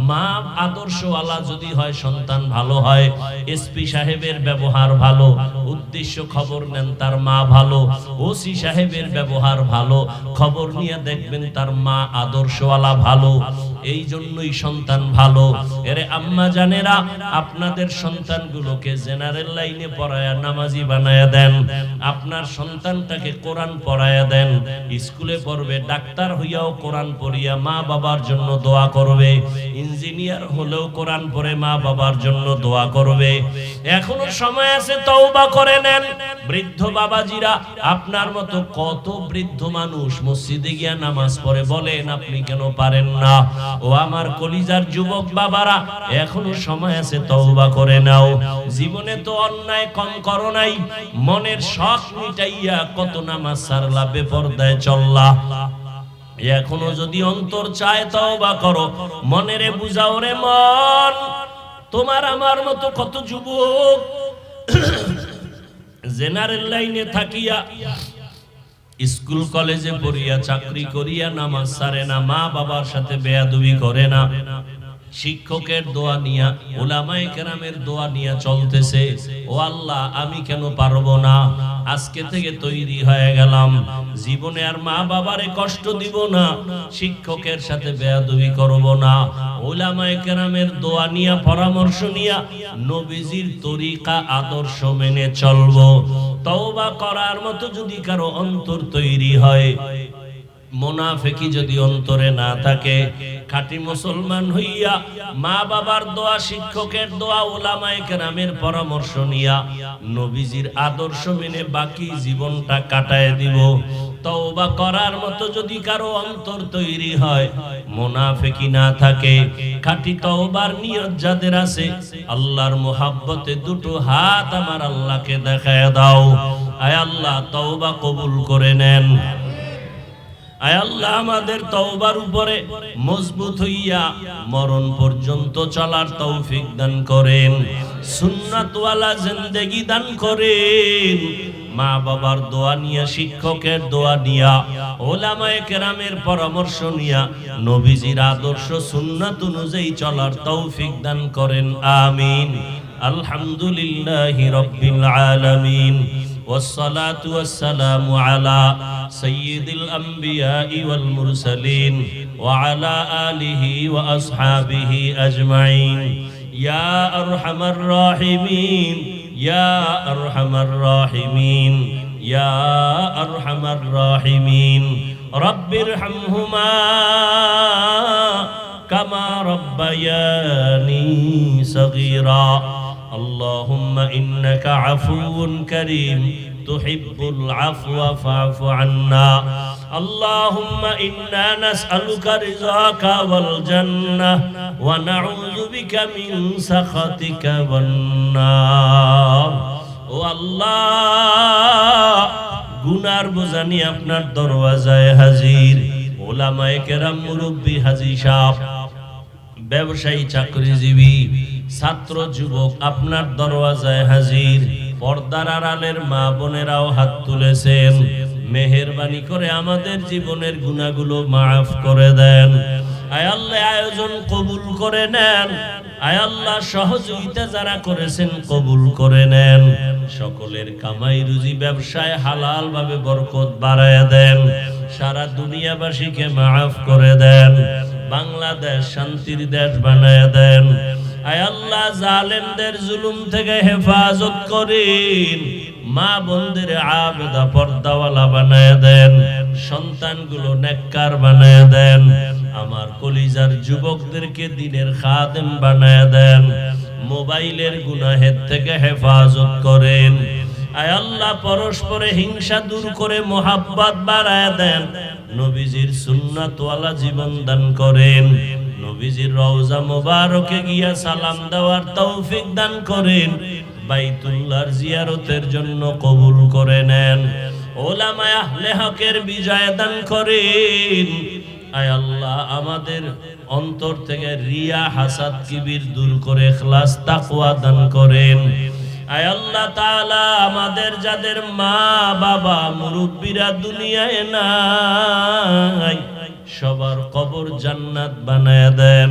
মা আদর্শওয়ালা যদি হয়, সন্তান ভালো হয়। এসপি সাহেবের ব্যবহার ভালো, উদ্দেশ্য খবর নেন তার মা ভালো। ওসি সাহেবের ব্যবহার ভালো, খবর নিয়ে দেখবেন তার মা আদর্শওয়ালা ভালো। এই জন্যই সন্তান ভালো। এরে আম্মা জানেরা, আপনাদের সন্তানগুলোকে জেনারেল লাইনে পড়ায়া নামাজি বানায়া দেন। আপনার সন্তানটাকে কোরআন পড়ায়া দেন, স্কুলে পড়বে, ডাক্তার হইয়াও কোরআন পড়িয়া মা বাবার জন্য দোয়া করবে, ইঞ্জিনিয়ার হলেও কোরআন পড়ে মা বাবার জন্য দোয়া করবে। এখনো সময় আছে, তওবা করে নেন। বৃদ্ধ বাবাজিরা, আপনার মতো কত বৃদ্ধ মানুষ মসজিদে গিয়া নামাজ পড়ে, বলেন আপনি কেন পারেন না? ও আমার কলিজার যুবক বাবারা, এখনো সময় আছে, তওবা করে নাও। জীবনে তো অন্যায় কম করো নাই, মনের শখ মিটাইয়া কত নামাজ সারলা, বেপরদায় চললা। এখনো যদি অন্তর চায় তওবা করো, মনেরে বুঝাও রে মন। তোমার আমার মতো কত যুবক জেনারেল লাইনে থাকিয়া, স্কুল কলেজে পড়িয়া, চাকরি করিয়া নামাজ সারে না, মা বাবার সাথে বেয়াদবি করে না, শিক্ষকের দোয়া নিয়া, উলামায়ে কেরামের দোয়া নিয়া চলতেছে। ও আল্লাহ, আমি কেন পারবো না? আজকে থেকে তৈরি হয়ে গেলাম, জীবনে আর মা বাবারে কষ্ট দিব না, শিক্ষকের সাথে বেয়াদবি করব না, উলামায়ে কেরামের দোয়া নিয়া, পরামর্শ নিয়া, নবীজির তরিকা আদর্শ মেনে চলবো। তওবা করার মতো যদি কারো অন্তর তৈরি হয়, মুনাফিকি যদি অন্তরে না থাকে, খাঁটি মুসলমান হইয়া মা বাবার দোয়া, শিক্ষকের দোয়া, উলামায়ে কেরামের পরামর্শ নিয়া, নবীজির আদর্শ মেনে বাকি জীবনটা কাটায় দিব। তওবা করার মতো যদি কারো অন্তর তৈরি হয়, মুনাফিকি না থাকে, খাঁটি তওবার নিয়ত যাদের আছে, আল্লাহর মুহাব্বতে দুটো হাত আমার আল্লাহকে দেখায় দাও। আয় আল্লাহ, তওবা কবুল করে নেন। আয় আল্লাহ, আমাদের তওবার উপরে মজবুত হইয়া মরণ পর্যন্ত চলার তৌফিক দান করেন, সুন্নাতওয়ালা জিন্দেগি দান করেন। মা বাবার দোয়া নিয়া, শিক্ষকের দোয়া নিয়া, উলামায়ে কেরামের পরামর্শ নিয়া, নবীজির আদর্শ সুন্নাত অনুযায়ী চলার তৌফিক দান করেন। আমিন। আলহামদুলিল্লাহি রাব্বিল আলামিন। والصلاة والسلام على سيد الأنبياء والمرسلين وعلى آله وأصحابه أجمعين. يا أرحم الراحمين، يا أرحم الراحمين، يا أرحم الراحمين. رب ارحمهما كما ربياني صغيرا. اللهم إنك عفو كريم تحب العفو فاعف عنا. اللهم إنا نسألك رضاك والجنة ونعوذ بك من سخطك والنار. ও আল্লাহ, গুনার বোঝা নিয়ে আপনার দরওয়াজায় হাজির। উলামায়ে কেরাম, মুরব্বী, হাজী সাহেব, ব্যবসায়ী, চাকরিজীবী, ছাত্র, যুবক, আপনার দরওয়াজায় হাজির। পর্দার আড়ালের মা বোনেরাও হাত তুলেছেন। মেহেরবানি করে আমাদের জীবনের গুনাহগুলো মাফ করে দেন। আয় আল্লাহ, আয়োজন কবুল করে নেন। আয় আল্লাহ, সহযোগিতা যারা করেছেন কবুল করে নেন। সকলের কামাই রুজি ব্যবসায় হালাল ভাবে বরকত বাড়ায়া দেন। সারা দুনিয়াবাসীকে মাফ করে দেন। বাংলাদেশ শান্তির দেশ বানায়া দেন। আয় আল্লাহ, জালেমদের জুলুম থেকে হেফাজত করেন। মা বোনদের আবেদা পর্দাওয়ালা বানায়া দেন। সন্তানগুলো নেককার বানায়া দেন। আমার কলিজার যুবকদেরকে দ্বীনের খাদেম বানায়া দেন। মোবাইলের গুনাহের থেকে হেফাজত করেন। আয় আল্লাহ, পরস্পরে হিংসা দূর করে মোহাব্বত বাড়ায়া দেন। নবীজির সুন্নাতওয়ালা জীবন দান করেন। নবীজির রওজা মোবারকে গিয়া সালাম দেওয়ার তৌফিক দান করেন। বাইতুল্লাহর জিয়ারতের জন্য কবুল করে নেন। উলামায়ে আহলে হকের বিজয় দান করেন। আয় আল্লাহ, আমাদের অন্তর থেকে রিয়া, হাসাদ, কিবির দূর করে ইখলাস, তাকওয়া দান করেন। আয় আল্লাহ তাআলা, আমাদের যাদের মা বাবা মুরব্বিরা দুনিয়ায় নাই, সবার কবর জান্নাত বানায়া দেন।